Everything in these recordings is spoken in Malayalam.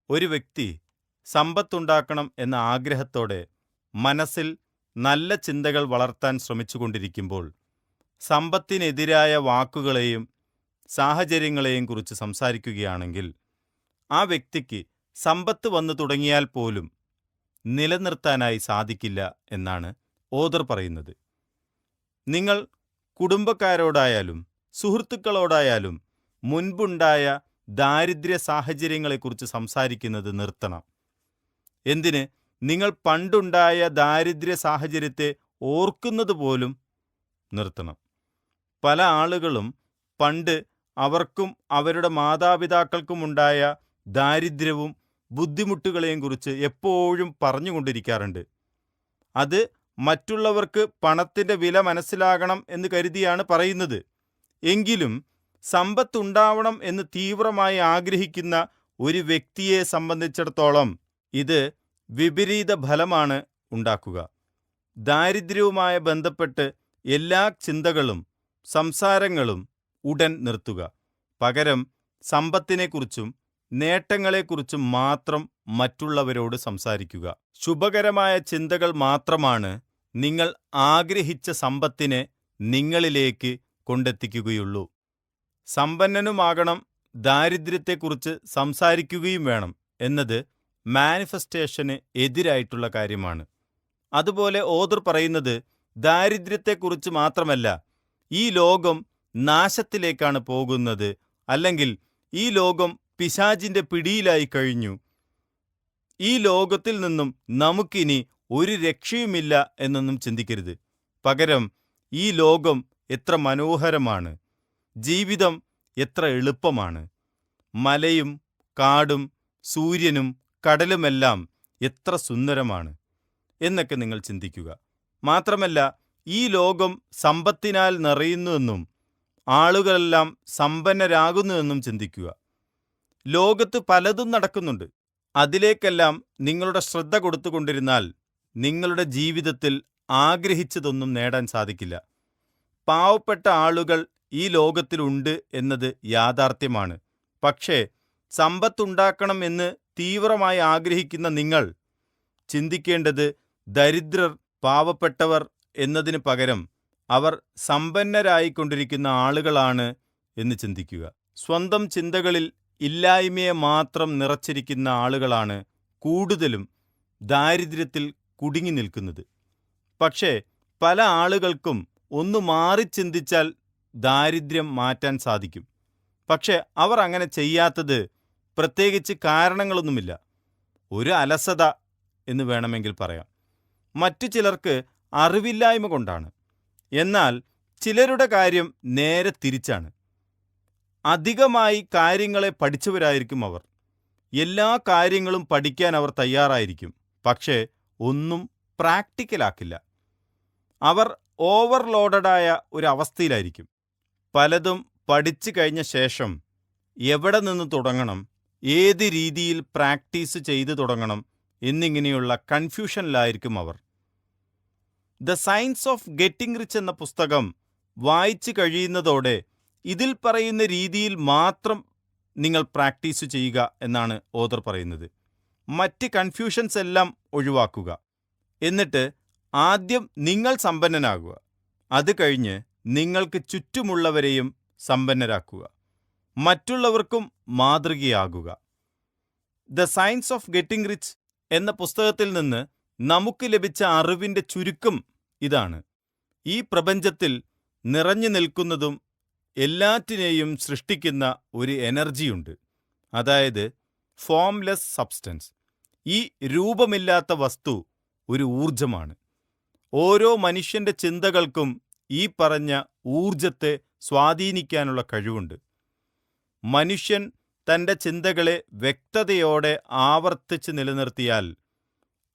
ഒരു വ്യക്തി സമ്പത്തുണ്ടാക്കണം എന്ന ആഗ്രഹത്തോടെ മനസ്സിൽ നല്ല ചിന്തകൾ വളർത്താൻ ശ്രമിച്ചുകൊണ്ടിരിക്കുമ്പോൾ സമ്പത്തിനെതിരായ വാക്കുകളെയും സാഹചര്യങ്ങളെയും കുറിച്ച് സംസാരിക്കുകയാണെങ്കിൽ ആ വ്യക്തിക്ക് സമ്പത്ത് വന്നു തുടങ്ങിയാൽ പോലും നിലനിർത്താനായി സാധിക്കില്ല എന്നാണ് ഓഥർ പറയുന്നത്. നിങ്ങൾ കുടുംബക്കാരോടായാലും സുഹൃത്തുക്കളോടായാലും മുൻപുണ്ടായ ദാരിദ്ര്യ സാഹചര്യങ്ങളെക്കുറിച്ച് സംസാരിക്കുന്നത് നിർത്തണം. എന്തിന്? നിങ്ങൾ പണ്ടുണ്ടായ ദാരിദ്ര്യ സാഹചര്യത്തെ ഓർക്കുന്നത് പോലും നിർത്തണം. പല ആളുകളും പണ്ട് അവർക്കും അവരുടെ മാതാപിതാക്കൾക്കുമുണ്ടായ ദാരിദ്ര്യവും ബുദ്ധിമുട്ടുകളെയും കുറിച്ച് എപ്പോഴും പറഞ്ഞുകൊണ്ടിരിക്കാറുണ്ട്. അത് മറ്റുള്ളവർക്ക് പണത്തിൻ്റെ വില മനസ്സിലാകണം എന്ന് കരുതിയാണ് പറയുന്നത്. എങ്കിലും സമ്പത്തുണ്ടാവണം എന്ന് തീവ്രമായി ആഗ്രഹിക്കുന്ന ഒരു വ്യക്തിയെ സംബന്ധിച്ചിടത്തോളം ഇത് വിപരീത ഫലമാണ് ഉണ്ടാക്കുക. ദാരിദ്ര്യവുമായി ബന്ധപ്പെട്ട് എല്ലാ ചിന്തകളും സംസാരങ്ങളും ഉടൻ നിർത്തുക. പകരം സമ്പത്തിനെക്കുറിച്ചും നേട്ടങ്ങളെക്കുറിച്ചും മാത്രം മറ്റുള്ളവരോട് സംസാരിക്കുക. ശുഭകരമായ ചിന്തകൾ മാത്രമാണ് നിങ്ങൾ ആഗ്രഹിച്ച സമ്പത്തിനെ നിങ്ങളിലേക്ക് കൊണ്ടെത്തിക്കുകയുള്ളൂ. സമ്പന്നനുമാകണം, ദാരിദ്ര്യത്തെക്കുറിച്ച് സംസാരിക്കുകയും വേണം എന്നത് മാനിഫെസ്റ്റേഷന് എതിരായിട്ടുള്ള കാര്യമാണ്. അതുപോലെ ഓഥർ പറയുന്നത് ദാരിദ്ര്യത്തെക്കുറിച്ച് മാത്രമല്ല, ഈ ലോകം നാശത്തിലേക്കാണ് പോകുന്നത്, അല്ലെങ്കിൽ ഈ ലോകം പിശാചിൻ്റെ പിടിയിലായി കഴിഞ്ഞു, ഈ ലോകത്തിൽ നിന്നും നമുക്കിനി ഒരു രക്ഷയുമില്ല എന്നൊന്നും ചിന്തിക്കരുത്. പകരം ഈ ലോകം എത്ര മനോഹരമാണ്, ജീവിതം എത്ര എളുപ്പമാണ്, മലയും കാടും സൂര്യനും കടലുമെല്ലാം എത്ര സുന്ദരമാണ് എന്നൊക്കെ നിങ്ങൾ ചിന്തിക്കുക. മാത്രമല്ല, ഈ ലോകം സമ്പത്തിനാൽ നിറയുന്നുവെന്നും ആളുകളെല്ലാം സമ്പന്നരാകുന്നുവെന്നും ചിന്തിക്കുക. ലോകത്ത് പലതും നടക്കുന്നുണ്ട്. അതിലേക്കെല്ലാം നിങ്ങളുടെ ശ്രദ്ധ കൊടുത്തുകൊണ്ടിരുന്നാൽ നിങ്ങളുടെ ജീവിതത്തിൽ ആഗ്രഹിച്ചതൊന്നും നേടാൻ സാധിക്കില്ല. പാവപ്പെട്ട ആളുകൾ ഈ ലോകത്തിലുണ്ട് എന്നത് യാഥാർത്ഥ്യമാണ്. പക്ഷേ സമ്പത്തുണ്ടാക്കണം എന്ന് തീവ്രമായി ആഗ്രഹിക്കുന്ന നിങ്ങൾ ചിന്തിക്കേണ്ടത് ദരിദ്രർ, പാവപ്പെട്ടവർ എന്നതിന് പകരം അവർ സമ്പന്നരായിക്കൊണ്ടിരിക്കുന്ന ആളുകളാണ് എന്ന് ചിന്തിക്കുക. സ്വന്തം ചിന്തകളിൽ ഇല്ലായ്മയെ മാത്രം നിറച്ചിരിക്കുന്ന ആളുകളാണ് കൂടുതലും ദാരിദ്ര്യത്തിൽ കുടുങ്ങി നിൽക്കുന്നത്. പക്ഷേ പല ആളുകൾക്കും ഒന്ന് മാറി ചിന്തിച്ചാൽ ദാരിദ്ര്യം മാറ്റാൻ സാധിക്കും. പക്ഷേ അവർ അങ്ങനെ ചെയ്യാത്തത് പ്രത്യേകിച്ച് കാരണങ്ങളൊന്നുമില്ല. ഒരു അലസത എന്ന് വേണമെങ്കിൽ പറയാം. മറ്റു ചിലർക്ക് അറിവില്ലായ്മ കൊണ്ടാണ്. എന്നാൽ ചിലരുടെ കാര്യം നേരെ തിരിച്ചാണ്. അധികമായി കാര്യങ്ങളെ പഠിച്ചവരായിരിക്കും അവർ. എല്ലാ കാര്യങ്ങളും പഠിക്കാൻ അവർ തയ്യാറായിരിക്കും. പക്ഷേ ഒന്നും പ്രാക്ടിക്കലാക്കില്ല. അവർ ഓവർലോഡഡായ ഒരു അവസ്ഥയിലായിരിക്കും. പലതും പഠിച്ചു കഴിഞ്ഞ ശേഷം എവിടെ നിന്ന് തുടങ്ങണം, ഏത് രീതിയിൽ പ്രാക്ടീസ് ചെയ്തു തുടങ്ങണം എന്നിങ്ങനെയുള്ള കൺഫ്യൂഷനിലായിരിക്കും അവർ. The science of getting rich എന്ന പുസ്തകം വായിച്ചു കഴിയുന്നതോടെ ഇതിൽ പറയുന്ന രീതിയിൽ മാത്രം നിങ്ങൾ പ്രാക്ടീസ് ചെയ്യുക എന്നാണ് ഓഥർ പറയുന്നത്. മറ്റ് കൺഫ്യൂഷൻസ് എല്ലാം ഒഴിവാക്കുക. എന്നിട്ട് ആദ്യം നിങ്ങൾ സമ്പന്നനാകുക. അത് കഴിഞ്ഞ് നിങ്ങൾക്ക് ചുറ്റുമുള്ളവരെയും സമ്പന്നരാക്കുക. മറ്റുള്ളവർക്കും മാതൃകയാകുക. The science of getting rich എന്ന പുസ്തകത്തിൽ നിന്ന് നമുക്ക് ലഭിച്ച അറിവിൻ്റെ ചുരുക്കം ഇതാണ്. ഈ പ്രപഞ്ചത്തിൽ നിറഞ്ഞു നിൽക്കുന്നതും എല്ലാറ്റിനെയും സൃഷ്ടിക്കുന്ന ഒരു എനർജിയുണ്ട്. അതായത് ഫോംലെസ് സബ്സ്റ്റൻസ്. ഈ രൂപമില്ലാത്ത വസ്തു ഒരു ഊർജമാണ്. ഓരോ മനുഷ്യൻ്റെ ചിന്തകൾക്കും ഈ പറഞ്ഞ ഊർജത്തെ സ്വാധീനിക്കാനുള്ള കഴിവുണ്ട്. മനുഷ്യൻ തൻ്റെ ചിന്തകളെ വ്യക്തതയോടെ ആവർത്തിച്ച് നിലനിർത്തിയാൽ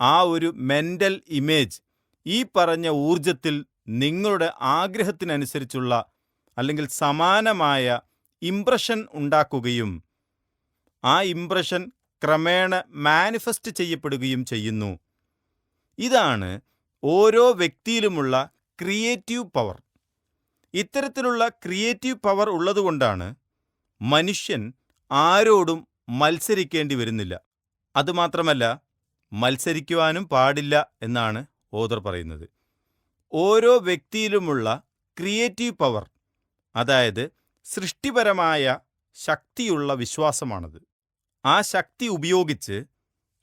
ആ ഒരു മെൻ്റൽ ഇമേജ് ഈ പറഞ്ഞ ഊർജത്തിൽ നിങ്ങളുടെ ആഗ്രഹത്തിനനുസരിച്ചുള്ള അല്ലെങ്കിൽ സമാനമായ ഇംപ്രഷൻ ഉണ്ടാക്കുകയും ആ ഇംപ്രഷൻ ക്രമേണ മാനിഫെസ്റ്റ് ചെയ്യപ്പെടുകയും ചെയ്യുന്നു. ഇതാണ് ഓരോ വ്യക്തിയിലുമുള്ള ക്രിയേറ്റീവ് പവർ. ഇത്തരത്തിലുള്ള ക്രിയേറ്റീവ് പവർ ഉള്ളതുകൊണ്ടാണ് മനുഷ്യൻ ആരോടും മത്സരിക്കേണ്ടി വരുന്നില്ല. അതുമാത്രമല്ല, മത്സരിക്കുവാനും പാടില്ല എന്നാണ് ഓഥർ പറയുന്നത്. ഓരോ വ്യക്തിയിലുമുള്ള ക്രിയേറ്റീവ് പവർ, അതായത് സൃഷ്ടിപരമായ ശക്തിയുള്ള വിശ്വാസമാണത്. ആ ശക്തി ഉപയോഗിച്ച്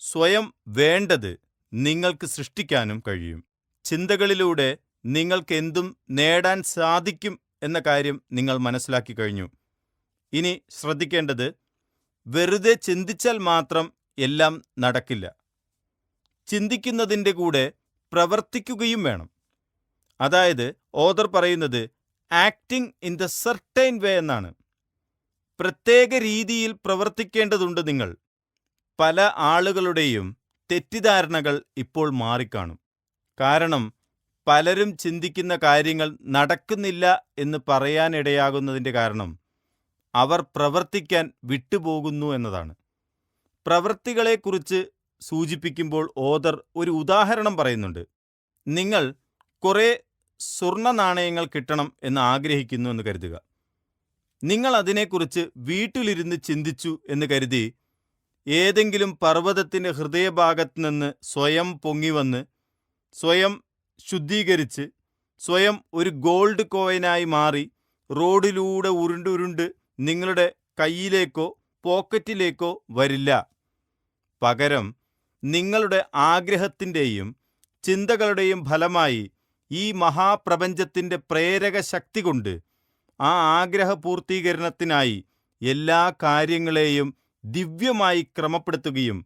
സ്വയം വേണ്ടത് നിങ്ങൾക്ക് സൃഷ്ടിക്കാനും കഴിയും. ചിന്തകളിലൂടെ നിങ്ങൾക്ക് എന്തും നേടാൻ സാധിക്കും എന്ന കാര്യം നിങ്ങൾ മനസ്സിലാക്കി കഴിഞ്ഞു. ഇനി ശ്രദ്ധിക്കേണ്ടത്, വെറുതെ ചിന്തിച്ചാൽ മാത്രം എല്ലാം നടക്കില്ല. ചിന്തിക്കുന്നതിൻ്റെ കൂടെ പ്രവർത്തിക്കുകയും വേണം. അതായത് ഓഥർ പറയുന്നത് ആക്ടിങ് ഇൻ ദ സർട്ടൈൻ വേ എന്നാണ്. പ്രത്യേക രീതിയിൽ പ്രവർത്തിക്കേണ്ടതുണ്ട് നിങ്ങൾ. പല ആളുകളുടെയും തെറ്റിദ്ധാരണകൾ ഇപ്പോൾ മാറിക്കാണും. കാരണം പലരും ചിന്തിക്കുന്ന കാര്യങ്ങൾ നടക്കുന്നില്ല എന്ന് പറയാനിടയാകുന്നതിൻ്റെ കാരണം അവർ പ്രവർത്തിക്കാൻ വിട്ടുപോകുന്നു എന്നതാണ്. പ്രവൃത്തികളെക്കുറിച്ച് സൂചിപ്പിക്കുമ്പോൾ ഓഥർ ഒരു ഉദാഹരണം പറയുന്നുണ്ട്. നിങ്ങൾ കുറേ സ്വർണ്ണ നാണയങ്ങൾ കിട്ടണം എന്ന് ആഗ്രഹിക്കുന്നു എന്ന് കരുതുക. നിങ്ങൾ അതിനെക്കുറിച്ച് വീട്ടിലിരുന്ന് ചിന്തിച്ചു എന്ന് കരുതി ഏതെങ്കിലും പർവ്വതത്തിൻ്റെ ഹൃദയഭാഗത്ത് നിന്ന് സ്വയം പൊങ്ങിവന്ന് സ്വയം ശുദ്ധീകരിച്ച് സ്വയം ഒരു ഗോൾഡ് കോയിനായി മാറി റോഡിലൂടെ ഉരുണ്ടുരുണ്ട് നിങ്ങളുടെ കയ്യിലേക്കോ പോക്കറ്റിലേക്കോ വരില്ല. പകരം നിങ്ങളുടെ ആഗ്രഹത്തിൻ്റെയും ചിന്തകളുടെയും ഫലമായി ഈ മഹാപ്രപഞ്ചത്തിൻ്റെ പ്രേരക ശക്തി കൊണ്ട് ആ ആഗ്രഹ പൂർത്തീകരണത്തിനായി എല്ലാ കാര്യങ്ങളെയും ദിവ്യമായി ക്രമപ്പെടുത്തുകയും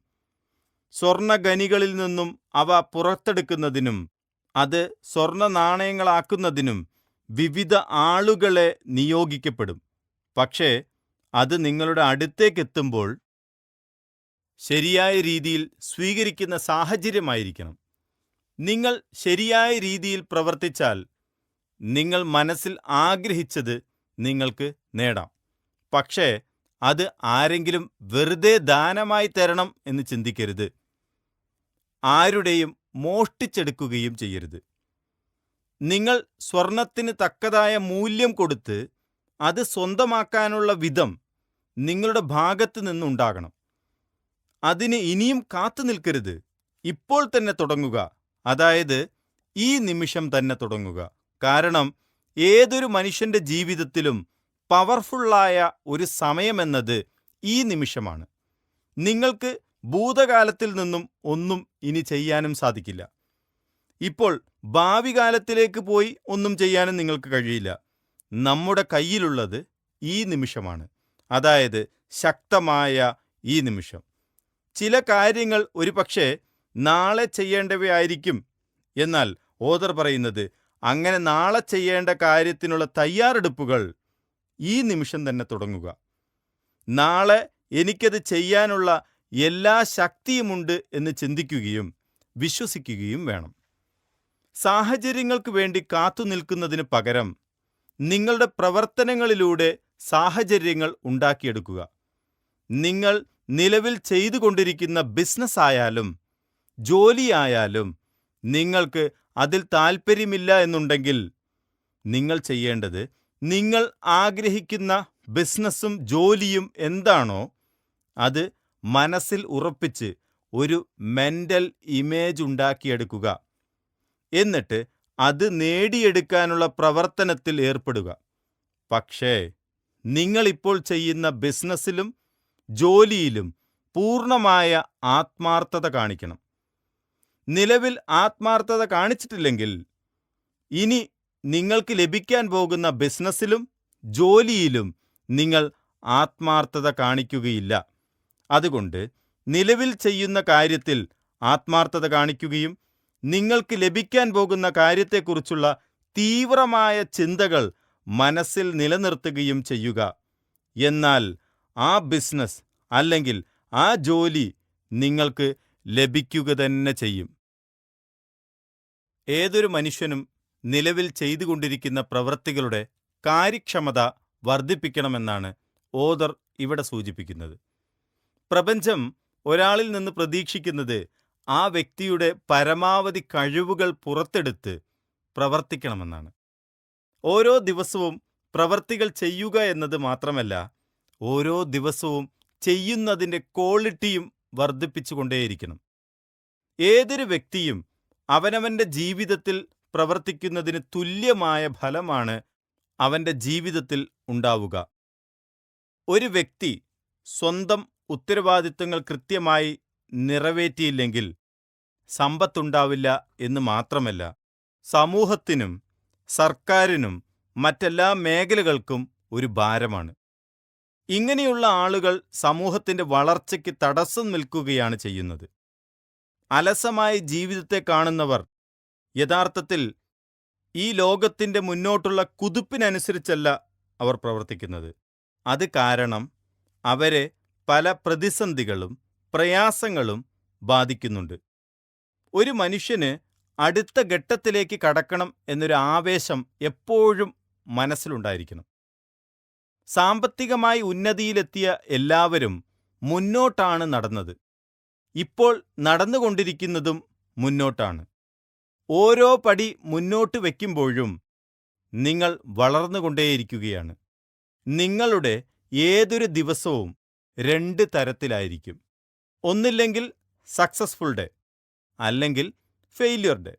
സ്വർണ്ണഖനികളിൽ നിന്നും അവ പുറത്തെടുക്കുന്നതിനും അത് സ്വർണ്ണ നാണയങ്ങളാക്കുന്നതിനും വിവിധ ആളുകളെ നിയോഗിക്കപ്പെടും. പക്ഷേ അത് നിങ്ങളുടെ അടുത്തേക്കെത്തുമ്പോൾ ശരിയായ രീതിയിൽ സ്വീകരിക്കുന്ന സാഹചര്യമായിരിക്കണം. നിങ്ങൾ ശരിയായ രീതിയിൽ പ്രവർത്തിച്ചാൽ നിങ്ങൾ മനസ്സിൽ ആഗ്രഹിച്ചത് നിങ്ങൾക്ക് നേടാം. പക്ഷേ അത് ആരെങ്കിലും വെറുതെ ദാനമായി തരണം എന്ന് ചിന്തിക്കരുത്. ആരുടെയും മോഷ്ടിച്ചെടുക്കുകയും ചെയ്യരുത്. നിങ്ങൾ സ്വർണത്തിന് തക്കതായ മൂല്യം കൊടുത്ത് അത് സ്വന്തമാക്കാനുള്ള വിധം നിങ്ങളുടെ ഭാഗത്ത് നിന്നുണ്ടാകണം. അതിന് ഇനിയും കാത്തു നിൽക്കരുത്. ഇപ്പോൾ തന്നെ തുടങ്ങുക. അതായത് ഈ നിമിഷം തന്നെ തുടങ്ങുക. കാരണം ഏതൊരു മനുഷ്യൻ്റെ ജീവിതത്തിലും പവർഫുള്ളായ ഒരു സമയമെന്നത് ഈ നിമിഷമാണ്. നിങ്ങൾക്ക് ഭൂതകാലത്തിൽ നിന്നും ഒന്നും ഇനി ചെയ്യാനും സാധിക്കില്ല. ഇപ്പോൾ ഭാവി കാലത്തിലേക്ക് പോയി ഒന്നും ചെയ്യാനും നിങ്ങൾക്ക് കഴിയില്ല. നമ്മുടെ കയ്യിലുള്ളത് ഈ നിമിഷമാണ്. അതായത് ശക്തമായ ഈ നിമിഷം. ചില കാര്യങ്ങൾ ഒരുപക്ഷെ നാളെ ചെയ്യേണ്ടവയായിരിക്കും. എന്നാൽ ഓഥർ പറയുന്നത് അങ്ങനെ നാളെ ചെയ്യേണ്ട കാര്യത്തിനുള്ള തയ്യാറെടുപ്പുകൾ ഈ നിമിഷം തന്നെ തുടങ്ങുക. നാളെ എനിക്കത് ചെയ്യാനുള്ള എല്ലാ ശക്തിയുമുണ്ട് എന്ന് ചിന്തിക്കുകയും വിശ്വസിക്കുകയും വേണം. സാഹചര്യങ്ങൾക്ക് വേണ്ടി കാത്തു നിൽക്കുന്നതിന് പകരം നിങ്ങളുടെ പ്രവർത്തനങ്ങളിലൂടെ സാഹചര്യങ്ങൾ ഉണ്ടാക്കിയെടുക്കുക. നിങ്ങൾ നിലവിൽ ചെയ്തുകൊണ്ടിരിക്കുന്ന ബിസിനസ് ആയാലും ജോലിയായാലും നിങ്ങൾക്ക് അതിൽ താൽപ്പര്യമില്ല എന്നുണ്ടെങ്കിൽ നിങ്ങൾ ചെയ്യേണ്ടത് നിങ്ങൾ ആഗ്രഹിക്കുന്ന ബിസിനസ്സും ജോലിയും എന്താണോ അത് മനസ്സിൽ ഉറപ്പിച്ച് ഒരു മെൻ്റൽ ഇമേജ് ഉണ്ടാക്കിയെടുക്കുക. എന്നിട്ട് അത് നേടിയെടുക്കാനുള്ള പ്രവർത്തനത്തിൽ ഏർപ്പെടുക. പക്ഷേ നിങ്ങളിപ്പോൾ ചെയ്യുന്ന ബിസിനസ്സിലും ജോലിയിലും പൂർണ്ണമായ ആത്മാർത്ഥത കാണിക്കണം. നിലവിൽ ആത്മാർത്ഥത കാണിച്ചിട്ടില്ലെങ്കിൽ ഇനി നിങ്ങൾക്ക് ലഭിക്കാൻ പോകുന്ന ബിസിനസ്സിലും ജോലിയിലും നിങ്ങൾ ആത്മാർത്ഥത കാണിക്കുകയില്ല. അതുകൊണ്ട് നിലവിൽ ചെയ്യുന്ന കാര്യത്തിൽ ആത്മാർത്ഥത കാണിക്കുകയും നിങ്ങൾക്ക് ലഭിക്കാൻ പോകുന്ന കാര്യത്തെക്കുറിച്ചുള്ള തീവ്രമായ ചിന്തകൾ മനസ്സിൽ നിലനിർത്തുകയും ചെയ്യുക. എന്നാൽ ആ ബിസിനസ് അല്ലെങ്കിൽ ആ ജോലി നിങ്ങൾക്ക് ലഭിക്കുക തന്നെ ചെയ്യും. ഏതൊരു മനുഷ്യനും നിലവിൽ ചെയ്തുകൊണ്ടിരിക്കുന്ന പ്രവൃത്തികളുടെ കാര്യക്ഷമത വർദ്ധിപ്പിക്കണമെന്നാണ് ഓഥർ ഇവിടെ സൂചിപ്പിക്കുന്നത്. പ്രപഞ്ചം ഒരാളിൽ നിന്ന് പ്രതീക്ഷിക്കുന്നത് ആ വ്യക്തിയുടെ പരമാവധി കഴിവുകൾ പുറത്തെടുത്ത് പ്രവർത്തിക്കണമെന്നാണ്. ഓരോ ദിവസവും പ്രവൃത്തികൾ ചെയ്യുക എന്നത് മാത്രമല്ല, ഓരോ ദിവസവും ചെയ്യുന്നതിൻ്റെ ക്വാളിറ്റിയും വർദ്ധിപ്പിച്ചുകൊണ്ടേയിരിക്കണം. ഏതൊരു വ്യക്തിയും അവനവൻ്റെ ജീവിതത്തിൽ പ്രവർത്തിക്കുന്നതിന് തുല്യമായ ഫലമാണ് അവൻ്റെ ജീവിതത്തിൽ ഉണ്ടാവുക. ഒരു വ്യക്തി സ്വന്തം ഉത്തരവാദിത്തങ്ങൾ കൃത്യമായി നിറവേറ്റിയില്ലെങ്കിൽ സമ്പത്തുണ്ടാവില്ല എന്ന് മാത്രമല്ല, സമൂഹത്തിനും സർക്കാരിനും മറ്റെല്ലാ മേഖലകൾക്കും ഒരു ഭാരമാണ്. ഇങ്ങനെയുള്ള ആളുകൾ സമൂഹത്തിൻ്റെ വളർച്ചയ്ക്ക് തടസ്സം നിൽക്കുകയാണ് ചെയ്യുന്നത്. അലസമായ ജീവിതത്തെ കാണുന്നവർ യഥാർത്ഥത്തിൽ ഈ ലോകത്തിൻ്റെ മുന്നോട്ടുള്ള കുതിപ്പിനനുസരിച്ചല്ല അവർ പ്രവർത്തിക്കുന്നത്. അത് കാരണം അവരെ പല പ്രതിസന്ധികളും പ്രയാസങ്ങളും ബാധിക്കുന്നുണ്ട്. ഒരു മനുഷ്യന് അടുത്ത ഘട്ടത്തിലേക്ക് കടക്കണം എന്നൊരു ആവേശം എപ്പോഴും മനസ്സിലുണ്ടായിരിക്കണം. സാമ്പത്തികമായി ഉന്നതിയിലെത്തിയ എല്ലാവരും മുന്നോട്ടാണ് നടന്നത്. ഇപ്പോൾ നടന്നുകൊണ്ടിരിക്കുന്നതും മുന്നോട്ടാണ്. ഓരോ പടി മുന്നോട്ട് വയ്ക്കുമ്പോഴും നിങ്ങൾ വളർന്നുകൊണ്ടേയിരിക്കുകയാണ്. നിങ്ങളുടെ ഏതൊരു ദിവസവും 2 തരത്തിലായിരിക്കും. ഒന്നില്ലെങ്കിൽ സക്സസ്ഫുൾ ഡേ, അല്ലെങ്കിൽ ഫെയില്യൂർ ഡേ.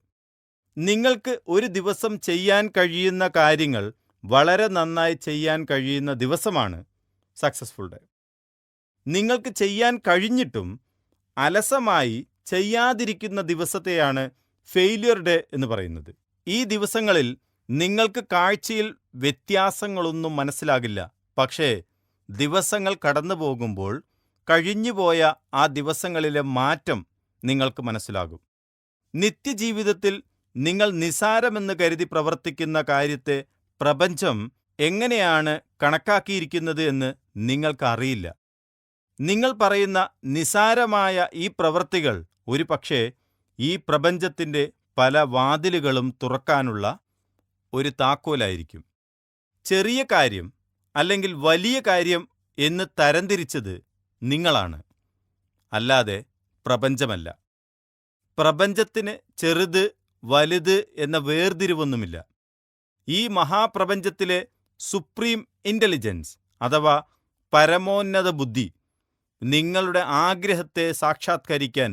നിങ്ങൾക്ക് ഒരു ദിവസം ചെയ്യാൻ കഴിയുന്ന കാര്യങ്ങൾ വളരെ നന്നായി ചെയ്യാൻ കഴിയുന്ന ദിവസമാണ് സക്സസ്ഫുൾ ഡേ. നിങ്ങൾക്ക് ചെയ്യാൻ കഴിഞ്ഞിട്ടും അലസമായി ചെയ്യാതിരിക്കുന്ന ദിവസത്തെയാണ് ഫെയില്യൂർ ഡേ എന്ന് പറയുന്നത്. ഈ ദിവസങ്ങളിൽ നിങ്ങൾക്ക് കാഴ്ചയിൽ വ്യത്യാസങ്ങളൊന്നും മനസ്സിലാകില്ല. പക്ഷേ ദിവസങ്ങൾ കടന്നു പോകുമ്പോൾ കഴിഞ്ഞുപോയ ആ ദിവസങ്ങളിലെ മാറ്റം നിങ്ങൾക്ക് മനസ്സിലാകും. നിത്യജീവിതത്തിൽ നിങ്ങൾ നിസാരമെന്ന് കരുതി പ്രവർത്തിക്കുന്ന കാര്യത്തെ പ്രപഞ്ചം എങ്ങനെയാണ് കണക്കാക്കിയിരിക്കുന്നത് എന്ന് നിങ്ങൾക്കറിയില്ല. നിങ്ങൾ പറയുന്ന നിസാരമായ ഈ പ്രവൃത്തികൾ ഒരുപക്ഷേ ഈ പ്രപഞ്ചത്തിൻ്റെ പല വാതിലുകളും തുറക്കാനുള്ള ഒരു താക്കോലായിരിക്കും. ചെറിയ കാര്യം അല്ലെങ്കിൽ വലിയ കാര്യം എന്ന് തരംതിരിച്ചത് നിങ്ങളാണ്, അല്ലാതെ പ്രപഞ്ചമല്ല. പ്രപഞ്ചത്തിന് ചെറുത് വലുത് എന്ന വേർതിരിവൊന്നുമില്ല. ഈ മഹാപ്രപഞ്ചത്തിലെ സുപ്രീം ഇൻ്റലിജൻസ് അഥവാ പരമോന്നത ബുദ്ധി നിങ്ങളുടെ ആഗ്രഹത്തെ സാക്ഷാത്കരിക്കാൻ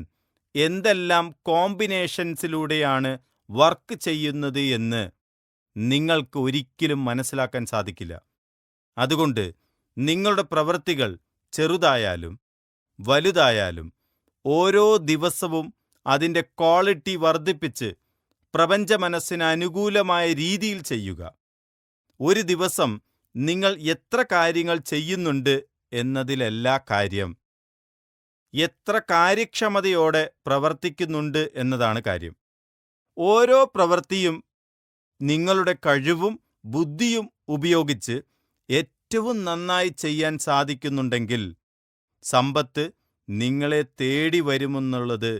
എന്തെല്ലാം കോമ്പിനേഷൻസിലൂടെയാണ് വർക്ക് ചെയ്യുന്നത് എന്ന് നിങ്ങൾക്ക് ഒരിക്കലും മനസ്സിലാക്കാൻ സാധിക്കില്ല. അതുകൊണ്ട് നിങ്ങളുടെ പ്രവൃത്തികൾ ചെറുതായാലും വലുതായാലും ഓരോ ദിവസവും അതിൻ്റെ ക്വാളിറ്റി വർദ്ധിപ്പിച്ച് പ്രപഞ്ച മനസ്സിന് അനുകൂലമായ രീതിയിൽ ചെയ്യുക. ഒരു ദിവസം നിങ്ങൾ എത്ര കാര്യങ്ങൾ ചെയ്യുന്നുണ്ട് എന്നതിലല്ല കാര്യം, എത്ര കാര്യക്ഷമതയോടെ പ്രവർത്തിക്കുന്നുണ്ട് എന്നതാണ് കാര്യം. ഓരോ പ്രവൃത്തിയും നിങ്ങളുടെ കഴിവും ബുദ്ധിയും ഉപയോഗിച്ച് ഏറ്റവും നന്നായി ചെയ്യാൻ സാധിക്കുന്നുണ്ടെങ്കിൽ സമ്പത്ത് നിങ്ങളെ തേടി വരുമെന്നുള്ളത്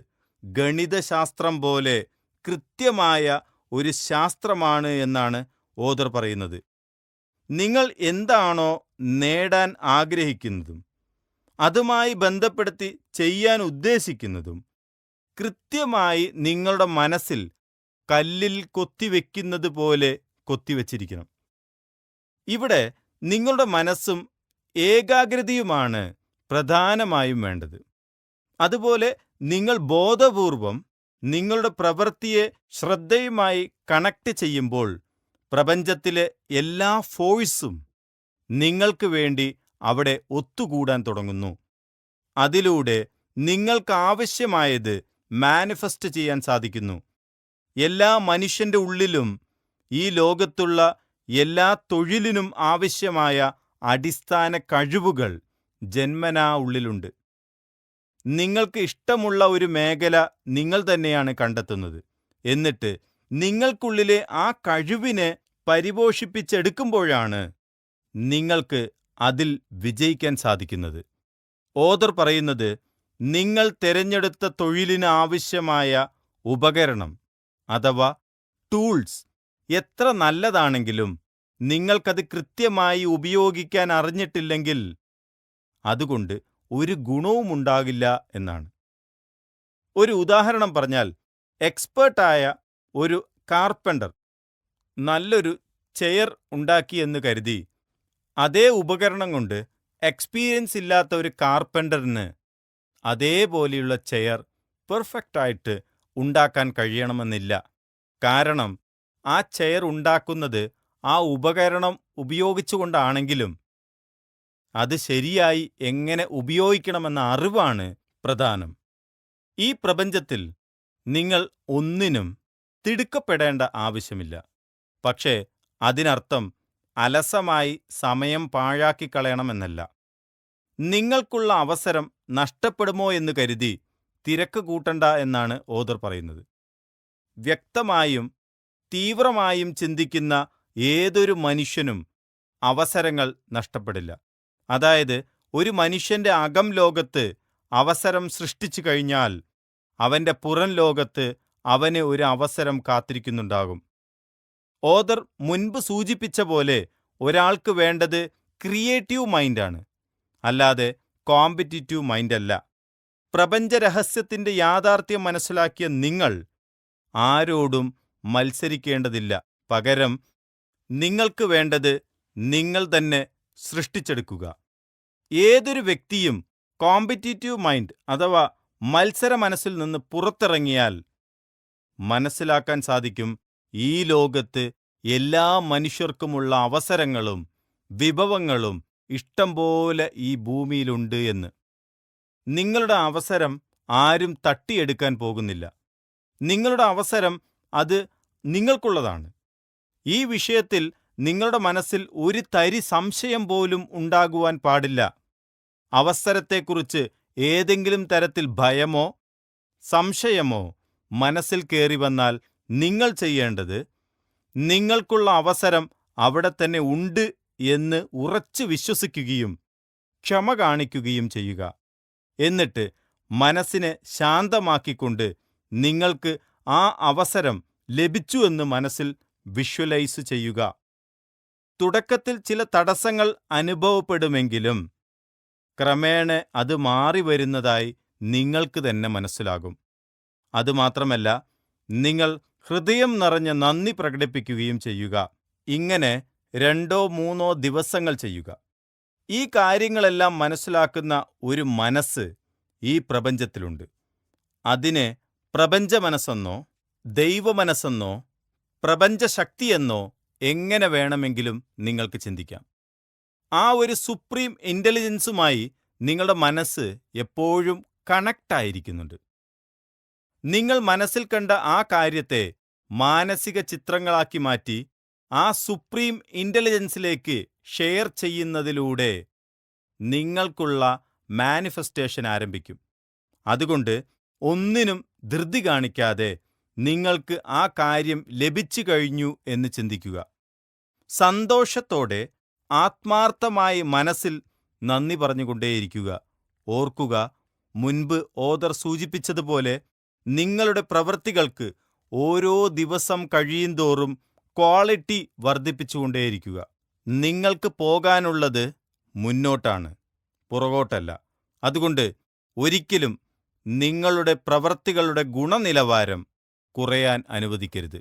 ഗണിതശാസ്ത്രം പോലെ കൃത്യമായ ഒരു ശാസ്ത്രമാണ് എന്നാണ് ഓതർ പറയുന്നത്. നിങ്ങൾ എന്താണോ നേടാൻ ആഗ്രഹിക്കുന്നതും അതുമായി ബന്ധപ്പെടുത്തി ചെയ്യാൻ ഉദ്ദേശിക്കുന്നതും കൃത്യമായി നിങ്ങളുടെ മനസ്സിൽ കല്ലിൽ കൊത്തിവെക്കുന്നത് പോലെ കൊത്തിവെച്ചിരിക്കണം. ഇവിടെ നിങ്ങളുടെ മനസ്സും ഏകാഗ്രതയുമാണ് പ്രധാനമായും വേണ്ടത്. അതുപോലെ നിങ്ങൾ ബോധപൂർവം നിങ്ങളുടെ പ്രവൃത്തിയെ ശ്രദ്ധയുമായി കണക്ട് ചെയ്യുമ്പോൾ പ്രപഞ്ചത്തിലെ എല്ലാ ഫോഴ്സും നിങ്ങൾക്ക് വേണ്ടി അവിടെ ഒത്തുകൂടാൻ തുടങ്ങുന്നു. അതിലൂടെ നിങ്ങൾക്കാവശ്യമായത് മാനിഫെസ്റ്റ് ചെയ്യാൻ സാധിക്കുന്നു. എല്ലാ മനുഷ്യൻ്റെ ഉള്ളിലും ഈ ലോകത്തുള്ള എല്ലാ തൊഴിലിനും ആവശ്യമായ അടിസ്ഥാന കഴിവുകൾ ജന്മനാ ഉള്ളിലുണ്ട്. നിങ്ങൾക്ക് ഇഷ്ടമുള്ള ഒരു മേഖല നിങ്ങൾ തന്നെയാണ് കണ്ടെത്തുന്നത്. എന്നിട്ട് നിങ്ങൾക്കുള്ളിലെ ആ കഴിവിനെ പരിപോഷിപ്പിച്ചെടുക്കുമ്പോഴാണ് നിങ്ങൾക്ക് അതിൽ വിജയിക്കാൻ സാധിക്കുന്നത്. ഓതർ പറയുന്നത്, നിങ്ങൾ തിരഞ്ഞെടുത്ത തൊഴിലിന് ആവശ്യമായ ഉപകരണം അഥവാ ടൂൾസ് എത്ര നല്ലതാണെങ്കിലും നിങ്ങൾക്കത് കൃത്യമായി ഉപയോഗിക്കാൻ അറിഞ്ഞിട്ടില്ലെങ്കിൽ അതുകൊണ്ട് ഒരു ഗുണവുമുണ്ടാകില്ല എന്നാണ്. ഒരു ഉദാഹരണം പറഞ്ഞാൽ, എക്സ്പേർട്ടായ ഒരു കാർപ്പൻ്റർ നല്ലൊരു ചെയർ ഉണ്ടാക്കിയെന്ന് കരുതി അതേ ഉപകരണം കൊണ്ട് എക്സ്പീരിയൻസ് ഇല്ലാത്ത ഒരു കാർപ്പൻ്ററിന് അതേപോലെയുള്ള ചെയർ പെർഫെക്റ്റായിട്ട് ഉണ്ടാക്കാൻ കഴിയണമെന്നില്ല. കാരണം ആ ചെയർ ഉണ്ടാക്കുന്നത് ആ ഉപകരണം ഉപയോഗിച്ചുകൊണ്ടാണെങ്കിലും അത് ശരിയായി എങ്ങനെ ഉപയോഗിക്കണമെന്ന അറിവാണ് പ്രധാനം. ഈ പ്രപഞ്ചത്തിൽ നിങ്ങൾ ഒന്നിനും തിടുക്കപ്പെടേണ്ട ആവശ്യമില്ല. പക്ഷേ അതിനർത്ഥം അലസമായി സമയം പാഴാക്കിക്കളയണമെന്നല്ല. നിങ്ങൾക്കുള്ള അവസരം നഷ്ടപ്പെടുമോ എന്ന് കരുതി തിരക്ക് കൂട്ടണ്ട എന്നാണ് ഓഥർ പറയുന്നത്. വ്യക്തമായും തീവ്രമായും ചിന്തിക്കുന്ന ഏതൊരു മനുഷ്യനും അവസരങ്ങൾ നഷ്ടപ്പെടില്ല. അതായത് ഒരു മനുഷ്യന്റെ അകം ലോകത്ത് അവസരം സൃഷ്ടിച്ചു കഴിഞ്ഞാൽ അവന്റെ പുറം ലോകത്ത് അവന് ഒരു അവസരം കാത്തിരിക്കുന്നുണ്ടാകും. ഓഥർ മുൻപ് സൂചിപ്പിച്ച പോലെ ഒരാൾക്ക് വേണ്ടത് ക്രിയേറ്റീവ് മൈൻഡാണ്, അല്ലാതെ കോമ്പറ്റിറ്റീവ് മൈൻഡല്ല. പ്രപഞ്ചരഹസ്യത്തിന്റെ യാഥാർത്ഥ്യം മനസ്സിലാക്കിയ നിങ്ങൾ ആരോടും മത്സരിക്കേണ്ടതില്ല. പകരം നിങ്ങൾക്ക് വേണ്ടത് നിങ്ങൾ തന്നെ സൃഷ്ടിച്ചെടുക്കുക. ഏതൊരു വ്യക്തിയും കോമ്പറ്റിറ്റീവ് മൈൻഡ് അഥവാ മത്സര മനസ്സിൽ നിന്ന് പുറത്തിറങ്ങിയാൽ മനസ്സിലാക്കാൻ സാധിക്കും ഈ ലോകത്ത് എല്ലാ മനുഷ്യർക്കുമുള്ള അവസരങ്ങളും വിഭവങ്ങളും ഇഷ്ടം പോലെ ഈ ഭൂമിയിലുണ്ട് എന്ന്. നിങ്ങളുടെ അവസരം ആരും തട്ടിയെടുക്കാൻ പോകുന്നില്ല. നിങ്ങളുടെ അവസരം അത് നിങ്ങൾക്കുള്ളതാണ്. ഈ വിഷയത്തിൽ നിങ്ങളുടെ മനസ്സിൽ ഒരു തരി സംശയം പോലും ഉണ്ടാകുവാൻ പാടില്ല. അവസരത്തെക്കുറിച്ച് ഏതെങ്കിലും തരത്തിൽ ഭയമോ സംശയമോ മനസ്സിൽ കയറി വന്നാൽ നിങ്ങൾ ചെയ്യേണ്ടത് നിങ്ങൾക്കുള്ള അവസരം അവിടെ തന്നെ ഉണ്ട് എന്ന് ഉറച്ചു വിശ്വസിക്കുകയും ക്ഷമ കാണിക്കുകയും ചെയ്യുക. എന്നിട്ട് മനസ്സിനെ ശാന്തമാക്കിക്കൊണ്ട് നിങ്ങൾക്ക് ആ അവസരം ലഭിച്ചു എന്ന് മനസ്സിൽ വിഷ്വലൈസ് ചെയ്യുക. തുടക്കത്തിൽ ചില തടസ്സങ്ങൾ അനുഭവപ്പെടുമെങ്കിലും ക്രമേണ അത് മാറി വരുന്നതായി നിങ്ങൾക്ക് തന്നെ മനസ്സിലാകും. അതുമാത്രമല്ല, നിങ്ങൾ ഹൃദയം നിറഞ്ഞ നന്ദി പ്രകടിപ്പിക്കുകയും ചെയ്യുക. ഇങ്ങനെ 2-3 ദിവസങ്ങൾ ചെയ്യുക. ഈ കാര്യങ്ങളെല്ലാം മനസ്സിലാക്കുന്ന ഒരു മനസ്സ് ഈ പ്രപഞ്ചത്തിലുണ്ട്. അതിനെ പ്രപഞ്ചമനസ്സെന്നോ ദൈവമനസ്സെന്നോ പ്രപഞ്ചശക്തിയെന്നോ എങ്ങനെ വേണമെങ്കിലും നിങ്ങൾക്ക് ചിന്തിക്കാം. ആ ഒരു സുപ്രീം ഇൻ്റലിജൻസുമായി നിങ്ങളുടെ മനസ്സ് എപ്പോഴും കണക്റ്റായിരിക്കുന്നുണ്ട്. നിങ്ങൾ മനസ്സിൽ കണ്ട ആ കാര്യത്തെ മാനസിക ചിത്രങ്ങളാക്കി മാറ്റി ആ സുപ്രീം ഇൻ്റലിജൻസിലേക്ക് ഷെയർ ചെയ്യുന്നതിലൂടെ നിങ്ങൾക്കുള്ള മാനിഫെസ്റ്റേഷൻ ആരംഭിക്കും. അതുകൊണ്ട് ഒന്നിനും ധൃതി കാണിക്കാതെ നിങ്ങൾക്ക് ആ കാര്യം ലഭിച്ചു കഴിഞ്ഞു എന്ന് ചിന്തിക്കുക. സന്തോഷത്തോടെ ആത്മാർത്ഥമായി മനസ്സിൽ നന്ദി പറഞ്ഞുകൊണ്ടേയിരിക്കുക. ഓർക്കുക, മുൻപ് ഓഥർ സൂചിപ്പിച്ചതുപോലെ നിങ്ങളുടെ പ്രവൃത്തികൾക്ക് ഓരോ ദിവസം കഴിയുന്തോറും ക്വാളിറ്റി വർദ്ധിപ്പിച്ചുകൊണ്ടേയിരിക്കുക. നിങ്ങൾക്ക് പോകാനുള്ളത് മുന്നോട്ടാണ്, പുറകോട്ടല്ല. അതുകൊണ്ട് ഒരിക്കലും നിങ്ങളുടെ പ്രവൃത്തികളുടെ ഗുണനിലവാരം കുറയാൻ അനുവദിക്കരുത്.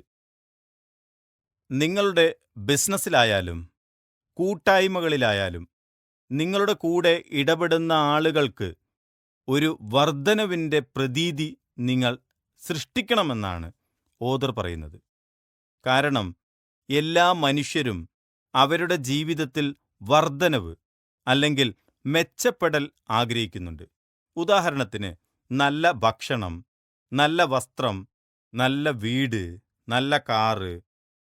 നിങ്ങളുടെ ബിസിനസ്സിലായാലും കൂട്ടായ്മകളിലായാലും നിങ്ങളുടെ കൂടെ ഇടപെടുന്ന ആളുകൾക്ക് ഒരു വർധനവിൻ്റെ പ്രതീതി നിങ്ങൾ സൃഷ്ടിക്കണമെന്നാണ് ഓഥർ പറയുന്നത്. കാരണം എല്ലാ മനുഷ്യരും അവരുടെ ജീവിതത്തിൽ വർധനവ് അല്ലെങ്കിൽ മെച്ചപ്പെടൽ ആഗ്രഹിക്കുന്നുണ്ട്. ഉദാഹരണത്തിന് നല്ല ഭക്ഷണം, നല്ല വസ്ത്രം, നല്ല വീട്, നല്ല കാറ്,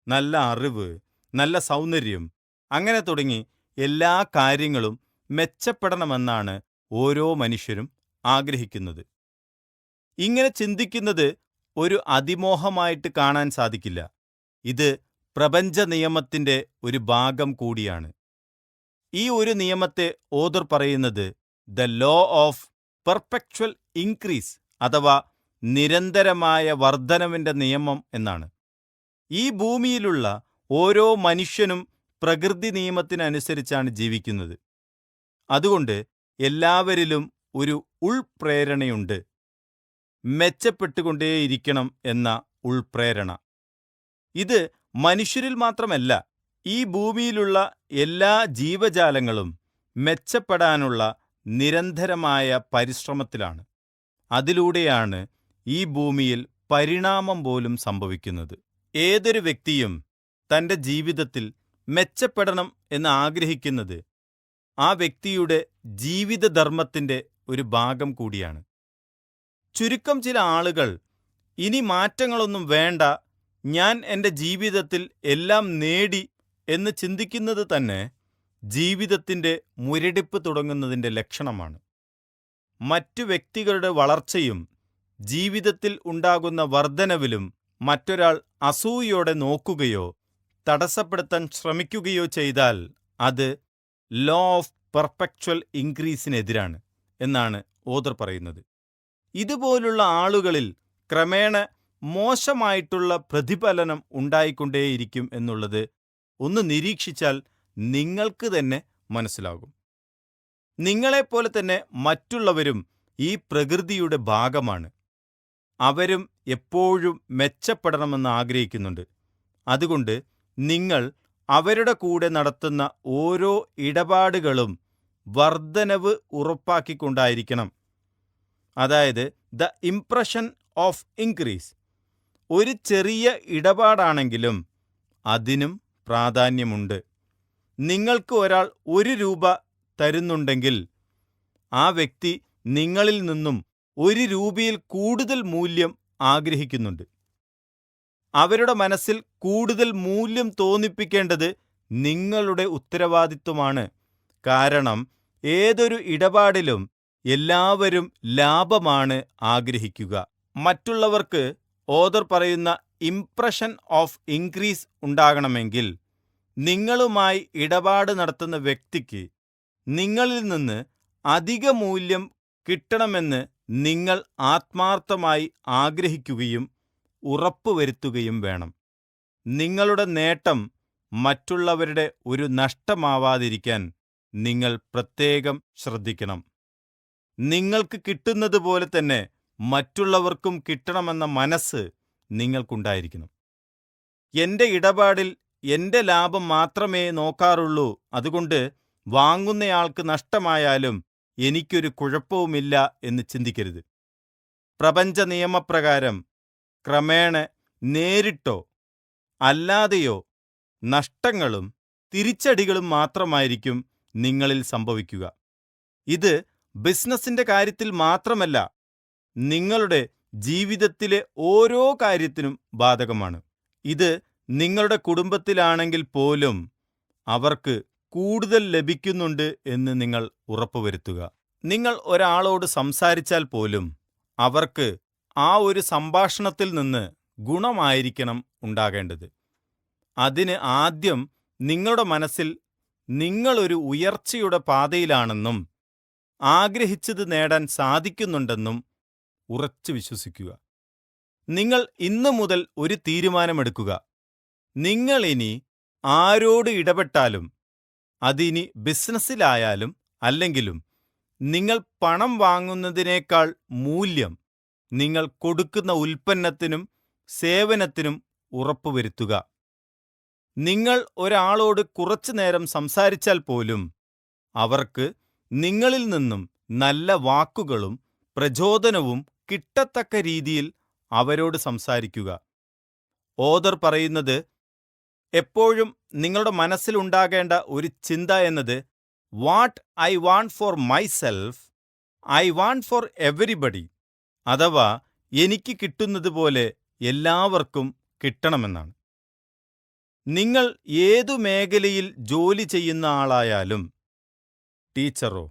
നല്ല അറിവ്, നല്ല സൗന്ദര്യം, അങ്ങനെ തുടങ്ങി എല്ലാ കാര്യങ്ങളും മെച്ചപ്പെടണമെന്നാണ് ഓരോ മനുഷ്യരും ആഗ്രഹിക്കുന്നത്. ഇങ്ങനെ ചിന്തിക്കുന്നത് ഒരു അതിമോഹമായിട്ട് കാണാൻ സാധിക്കില്ല. ഇത് പ്രപഞ്ച നിയമത്തിൻ്റെ ഒരു ഭാഗം കൂടിയാണ്. ഈ ഒരു നിയമത്തെ ഓഥർ പറയുന്നത് the law of perpetual increase അഥവാ നിരന്തരമായ വർധനവിൻ്റെ നിയമം എന്നാണ്. ഈ ഭൂമിയിലുള്ള ഓരോ മനുഷ്യനും പ്രകൃതി നിയമത്തിനനുസരിച്ചാണ് ജീവിക്കുന്നത്. അതുകൊണ്ട് എല്ലാവരിലും ഒരു ഉൾപ്രേരണയുണ്ട്, മെച്ചപ്പെട്ടുകൊണ്ടേയിരിക്കണം എന്ന ഉൾപ്രേരണ. ഇത് മനുഷ്യരിൽ മാത്രമല്ല, ഈ ഭൂമിയിലുള്ള എല്ലാ ജീവജാലങ്ങളും മെച്ചപ്പെടാനുള്ള നിരന്തരമായ പരിശ്രമത്തിലാണ്. അതിലൂടെയാണ് ഈ ഭൂമിയിൽ പരിണാമം പോലും സംഭവിക്കുന്നത്. ഏതൊരു വ്യക്തിയും തൻ്റെ ജീവിതത്തിൽ മെച്ചപ്പെടണം എന്ന് ആഗ്രഹിക്കുന്നത് ആ വ്യക്തിയുടെ ജീവിതധർമ്മത്തിൻ്റെ ഒരു ഭാഗം കൂടിയാണ്. ചുരുക്കം ചില ആളുകൾ ഇനി മാറ്റങ്ങളൊന്നും വേണ്ട, ഞാൻ എൻ്റെ ജീവിതത്തിൽ എല്ലാം നേടി എന്ന് ചിന്തിക്കുന്നത് തന്നെ ജീവിതത്തിൻ്റെ മുരടിപ്പ് തുടങ്ങുന്നതിൻ്റെ ലക്ഷണമാണ്. മറ്റു വ്യക്തികളുടെ വളർച്ചയും ജീവിതത്തിൽ ഉണ്ടാകുന്ന വർധനവിലും മറ്റൊരാൾ അസൂയയോടെ നോക്കുകയോ തടസ്സപ്പെടുത്താൻ ശ്രമിക്കുകയോ ചെയ്താൽ അത് ലോ ഓഫ് പെർപെക്ച്വൽ ഇൻക്രീസിനെതിരാണ് എന്നാണ് ഓഥർ പറയുന്നത്. ഇതുപോലുള്ള ആളുകളിൽ ക്രമേണ മോശമായിട്ടുള്ള പ്രതിഫലനം ഉണ്ടായിക്കൊണ്ടേയിരിക്കും എന്നുള്ളത് ഒന്ന് നിരീക്ഷിച്ചാൽ നിങ്ങൾക്ക് തന്നെ മനസ്സിലാകും. നിങ്ങളെപ്പോലെ തന്നെ മറ്റുള്ളവരും ഈ പ്രകൃതിയുടെ ഭാഗമാണ്. അവരും എപ്പോഴും മെച്ചപ്പെടണമെന്ന് ആഗ്രഹിക്കുന്നുണ്ട്. അതുകൊണ്ട് നിങ്ങൾ അവരുടെ കൂടെ നടത്തുന്ന ഓരോ ഇടപാടുകളും വർധനവ് ഉറപ്പാക്കിക്കൊണ്ടായിരിക്കണം. അതായത് ദ ഇംപ്രഷൻ ഓഫ് ഇൻക്രീസ്. ഒരു ചെറിയ ഇടപാടാണെങ്കിലും അതിനും പ്രാധാന്യമുണ്ട്. നിങ്ങൾക്ക് ഒരാൾ 1 രൂപ തരുന്നുണ്ടെങ്കിൽ ആ വ്യക്തി നിങ്ങളിൽ നിന്നും 1 രൂപയിൽ കൂടുതൽ മൂല്യം ആഗ്രഹിക്കുന്നുണ്ട്. അവരുടെ മനസ്സിൽ കൂടുതൽ മൂല്യം തോന്നിപ്പിക്കേണ്ടത് നിങ്ങളുടെ ഉത്തരവാദിത്വമാണ്. കാരണം ഏതൊരു ഇടപാടിലും എല്ലാവരും ലാഭമാണ് ആഗ്രഹിക്കുക. മറ്റുള്ളവർക്ക് ഓഥർ പറയുന്ന ഇംപ്രഷൻ ഓഫ് ഇൻക്രീസ് ഉണ്ടാകണമെങ്കിൽ നിങ്ങളുമായി ഇടപാട് നടത്തുന്ന വ്യക്തിക്ക് നിങ്ങളിൽ നിന്ന് അധിക മൂല്യം കിട്ടണമെന്ന് നിങ്ങൾ ആത്മാർത്ഥമായി ആഗ്രഹിക്കുകയും ഉറപ്പുവരുത്തുകയും വേണം. നിങ്ങളുടെ നേട്ടം മറ്റുള്ളവരുടെ ഒരു നഷ്ടമാവാതിരിക്കാൻ നിങ്ങൾ പ്രത്യേകം ശ്രദ്ധിക്കണം. നിങ്ങൾക്ക് കിട്ടുന്നത് പോലെ തന്നെ മറ്റുള്ളവർക്കും കിട്ടണമെന്ന മനസ്സ് നിങ്ങൾക്കുണ്ടായിരിക്കണം. എൻ്റെ ഇടപാടിൽ എൻ്റെ ലാഭം മാത്രമേ നോക്കാറുള്ളൂ, അതുകൊണ്ട് വാങ്ങുന്നയാൾക്ക് നഷ്ടമായാലും എനിക്കൊരു കുഴപ്പവുമില്ല എന്ന് ചിന്തിക്കരുത്. പ്രപഞ്ച നിയമപ്രകാരം ക്രമേണ നേരിട്ടോ അല്ലാതെയോ നഷ്ടങ്ങളും തിരിച്ചടികളും മാത്രമായിരിക്കും നിങ്ങളിൽ സംഭവിക്കുക. ഇത് ബിസിനസ്സിൻ്റെ കാര്യത്തിൽ മാത്രമല്ല, നിങ്ങളുടെ ജീവിതത്തിലെ ഓരോ കാര്യത്തിനും ബാധകമാണ്. ഇത് നിങ്ങളുടെ കുടുംബത്തിലാണെങ്കിൽ പോലും അവർക്ക് കൂടുതൽ ലഭിക്കുന്നുണ്ട് എന്ന് നിങ്ങൾ ഉറപ്പുവരുത്തുക. നിങ്ങൾ ഒരാളോട് സംസാരിച്ചാൽ പോലും അവർക്ക് ആ ഒരു സംഭാഷണത്തിൽ നിന്ന് ഗുണമായിരിക്കണം ഉണ്ടാകേണ്ടത്. അതിന് ആദ്യം നിങ്ങളുടെ മനസ്സിൽ നിങ്ങളൊരു ഉയർച്ചയുടെ പാതയിലാണെന്നും ആഗ്രഹിച്ചത് നേടാൻ സാധിക്കുന്നുണ്ടെന്നും ഉറച്ചു വിശ്വസിക്കുക. നിങ്ങൾ ഇന്നു മുതൽ ഒരു തീരുമാനമെടുക്കുക. നിങ്ങളിനി ആരോട് ഇടപെട്ടാലും, അതിനി ബിസിനസ്സിലായാലും അല്ലെങ്കിലും, നിങ്ങൾ പണം വാങ്ങുന്നതിനേക്കാൾ മൂല്യം നിങ്ങൾ കൊടുക്കുന്ന ഉൽപ്പന്നത്തിനും സേവനത്തിനും ഉറപ്പുവരുത്തുക. നിങ്ങൾ ഒരാളോട് കുറച്ചു നേരം സംസാരിച്ചാൽ പോലും അവർക്ക് നിങ്ങളിൽ നിന്നും നല്ല വാക്കുകളും പ്രചോദനവും കിട്ടത്തക്ക രീതിയിൽ അവരോട് സംസാരിക്കുക. ഓഥർ പറയുന്നത്, എപ്പോഴും നിങ്ങളുടെ മനസ്സിലുണ്ടാകേണ്ട ഒരു ചിന്ത എന്നത് what I want four myself I want four everybody. അഥവാ എനിക്ക് കിട്ടുന്നത് പോലെ എല്ലാവർക്കും കിട്ടണമെന്നാണ്. നിങ്ങൾ ഏതു മേഖലയിൽ ജോലി ചെയ്യുന്ന ആളായാലും, ടീച്ചറോ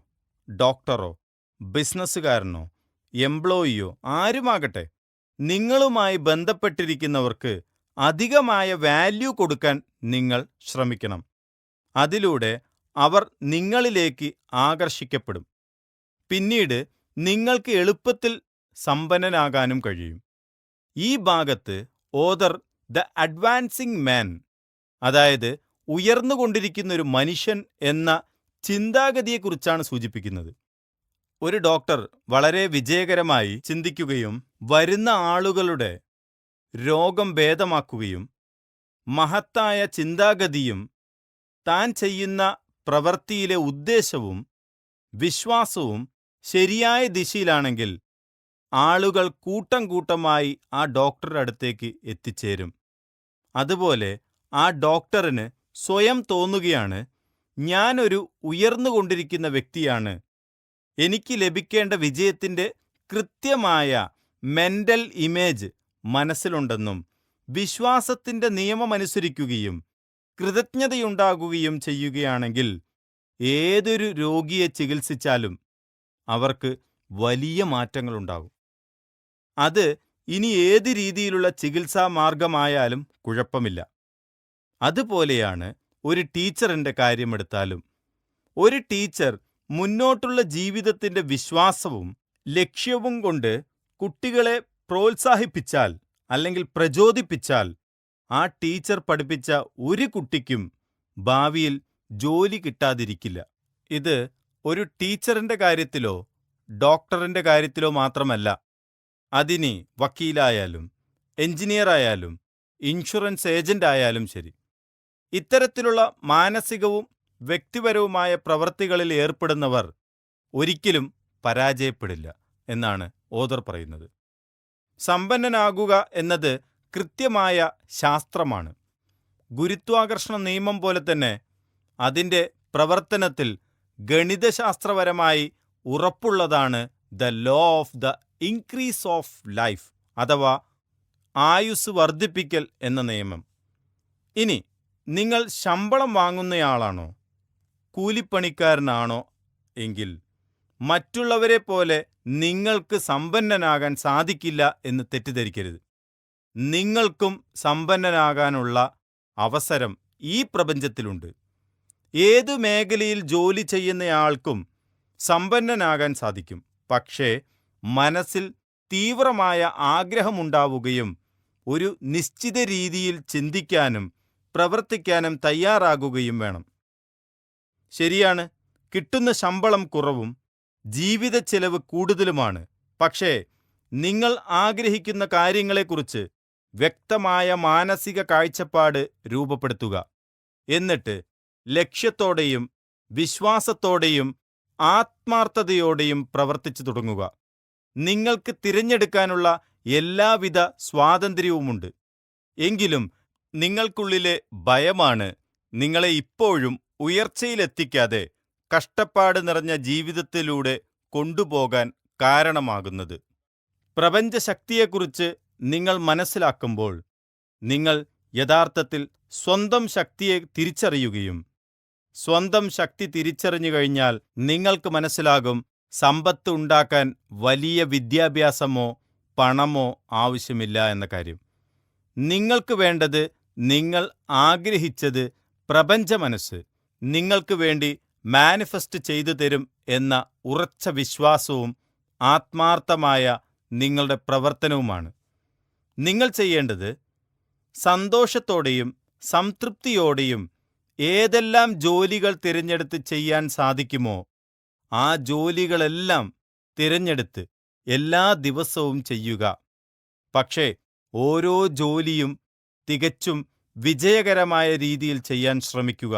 ഡോക്ടറോ ബിസിനസ്സുകാരനോ എംപ്ലോയിയോ ആരുമാകട്ടെ, നിങ്ങളുമായി ബന്ധപ്പെട്ടിരിക്കുന്നവർക്ക് അധികമായ വാല്യൂ കൊടുക്കാൻ നിങ്ങൾ ശ്രമിക്കണം. അതിലൂടെ അവർ നിങ്ങളിലേക്ക് ആകർഷിക്കപ്പെടും. പിന്നീട് നിങ്ങൾക്ക് എളുപ്പത്തിൽ സമ്പന്നനാകാനും കഴിയും. ഈ ഭാഗത്ത് ഓഥർ ദ അഡ്വാൻസിംഗ് മാൻ, അതായത് ഉയർന്നുകൊണ്ടിരിക്കുന്നൊരു മനുഷ്യൻ എന്ന ചിന്താഗതിയെക്കുറിച്ചാണ് സൂചിപ്പിക്കുന്നത്. ഒരു ഡോക്ടർ വളരെ വിജയകരമായി ചിന്തിക്കുകയും വരുന്ന ആളുകളുടെ രോഗം ഭേദമാക്കുകയും മഹത്തായ ചിന്താഗതിയും താൻ ചെയ്യുന്ന പ്രവൃത്തിയിലെ ഉദ്ദേശവും വിശ്വാസവും ശരിയായ ദിശയിലാണെങ്കിൽ ആളുകൾ കൂട്ടം കൂട്ടമായി ആ ഡോക്ടറുടെ അടുത്തേക്ക് എത്തിച്ചേരും. അതുപോലെ ആ ഡോക്ടറിന് സ്വയം തോന്നുകയാണ്, ഞാനൊരു ഉയർന്നുകൊണ്ടിരിക്കുന്ന വ്യക്തിയാണ്, എനിക്ക് ലഭിക്കേണ്ട വിജയത്തിൻ്റെ കൃത്യമായ മെൻ്റൽ ഇമേജ് മനസ്സിലുണ്ടെന്നും വിശ്വാസത്തിൻ്റെ നിയമമനുസരിക്കുകയും കൃതജ്ഞതയുണ്ടാകുകയും ചെയ്യുകയാണെങ്കിൽ ഏതൊരു രോഗിയെ ചികിത്സിച്ചാലും അവർക്ക് വലിയ മാറ്റങ്ങളുണ്ടാകും. അത് ഇനി ഏത് രീതിയിലുള്ള ചികിത്സാ മാർഗമായാലും കുഴപ്പമില്ല. അതുപോലെയാണ് ഒരു ടീച്ചറിൻ്റെ കാര്യമെടുത്താലും. ഒരു ടീച്ചർ മുന്നോട്ടുള്ള ജീവിതത്തിൻ്റെ വിശ്വാസവും ലക്ഷ്യവും കൊണ്ട് കുട്ടികളെ പ്രോത്സാഹിപ്പിച്ചാൽ അല്ലെങ്കിൽ പ്രചോദിപ്പിച്ചാൽ ആ ടീച്ചർ പഠിപ്പിച്ച ഒരു കുട്ടിക്കും ഭാവിയിൽ ജോലി കിട്ടാതിരിക്കില്ല. ഇത് ഒരു ടീച്ചറിൻ്റെ കാര്യത്തിലോ ഡോക്ടറിൻ്റെ കാര്യത്തിലോ മാത്രമല്ല. അതിനി വക്കീലായാലും എഞ്ചിനീയറായാലും ഇൻഷുറൻസ് ഏജന്റ് ആയാലും ശരി. ഇത്തരത്തിലുള്ള മാനസികവും വ്യക്തിപരവുമായ പ്രവൃത്തികളിൽ ഏർപ്പെടുന്നവർ ഒരിക്കലും പരാജയപ്പെടില്ല എന്നാണ് ഓഥർ പറയുന്നത്. സമ്പന്നനാകുക എന്നത് കൃത്യമായ ശാസ്ത്രമാണ്. ഗുരുത്വാകർഷണ നിയമം പോലെ തന്നെ അതിൻ്റെ പ്രവർത്തനത്തിൽ ഗണിതശാസ്ത്രപരമായി ഉറപ്പുള്ളതാണ് the law of the increase of life, അഥവാ ആയുസ് വർദ്ധിപ്പിക്കൽ എന്ന നിയമം. ഇനി നിങ്ങൾ ശമ്പളം വാങ്ങുന്നയാളാണോ, കൂലിപ്പണിക്കാരനാണോ എങ്കിൽ മറ്റുള്ളവരെ പോലെ നിങ്ങൾക്ക് സമ്പന്നനാകാൻ സാധിക്കില്ല എന്ന് തെറ്റിദ്ധരിക്കരുത്. നിങ്ങൾക്കും സമ്പന്നനാകാനുള്ള അവസരം ഈ പ്രപഞ്ചത്തിലുണ്ട്. ഏതു മേഖലയിൽ ജോലി ചെയ്യുന്നയാൾക്കും സമ്പന്നനാകാൻ സാധിക്കും. പക്ഷേ മനസ്സിൽ തീവ്രമായ ആഗ്രഹമുണ്ടാവുകയും ഒരു നിശ്ചിത രീതിയിൽ ചിന്തിക്കാനും പ്രവർത്തിക്കാനും തയ്യാറാകുകയും വേണം. ശരിയാണ്, കിട്ടുന്ന ശമ്പളം കുറവും ജീവിത ചെലവ് കൂടുതലുമാണ്. പക്ഷേ നിങ്ങൾ ആഗ്രഹിക്കുന്ന കാര്യങ്ങളെക്കുറിച്ച് വ്യക്തമായ മാനസിക കാഴ്ചപ്പാട് രൂപപ്പെടുത്തുക. എന്നിട്ട് ലക്ഷ്യത്തോടെയും വിശ്വാസത്തോടെയും ആത്മാർത്ഥതയോടെയും പ്രവർത്തിച്ചു തുടങ്ങുക. നിങ്ങൾക്ക് തിരഞ്ഞെടുക്കാനുള്ള എല്ലാവിധ സ്വാതന്ത്ര്യവുമുണ്ട്. എങ്കിലും നിങ്ങൾക്കുള്ളിലെ ഭയമാണ് നിങ്ങളെ ഇപ്പോഴും ഉയർച്ചയിലെത്തിക്കാതെ കഷ്ടപ്പാട് നിറഞ്ഞ ജീവിതത്തിലൂടെ കൊണ്ടുപോകാൻ കാരണമാകുന്നത്. പ്രപഞ്ചശക്തിയെക്കുറിച്ച് നിങ്ങൾ മനസ്സിലാക്കുമ്പോൾ നിങ്ങൾ യഥാർത്ഥത്തിൽ സ്വന്തം ശക്തിയെ തിരിച്ചറിയുകയും സ്വന്തം ശക്തി തിരിച്ചറിഞ്ഞു കഴിഞ്ഞാൽ നിങ്ങൾക്ക് മനസ്സിലാകും, സമ്പത്ത് ഉണ്ടാക്കാൻ വലിയ വിദ്യാഭ്യാസമോ പണമോ ആവശ്യമില്ല എന്ന കാര്യം. നിങ്ങൾക്ക് വേണ്ടത് നിങ്ങൾ ആഗ്രഹിച്ചത് പ്രപഞ്ചമനസ്സ് നിങ്ങൾക്ക് വേണ്ടി മാനിഫെസ്റ്റ് ചെയ്തു തരും എന്ന ഉറച്ച വിശ്വാസവും ആത്മാർത്ഥമായ നിങ്ങളുടെ പ്രവർത്തനവുമാണ്. നിങ്ങൾ ചെയ്യേണ്ടത് സന്തോഷത്തോടെയും സംതൃപ്തിയോടെയും ഏതെല്ലാം ജോലികൾ തിരഞ്ഞെടുത്ത് ചെയ്യാൻ സാധിക്കുമോ ആ ജോലികളെല്ലാം തിരഞ്ഞെടുത്ത് എല്ലാ ദിവസവും ചെയ്യുക. പക്ഷേ ഓരോ ജോലിയും തികച്ചും വിജയകരമായ രീതിയിൽ ചെയ്യാൻ ശ്രമിക്കുക.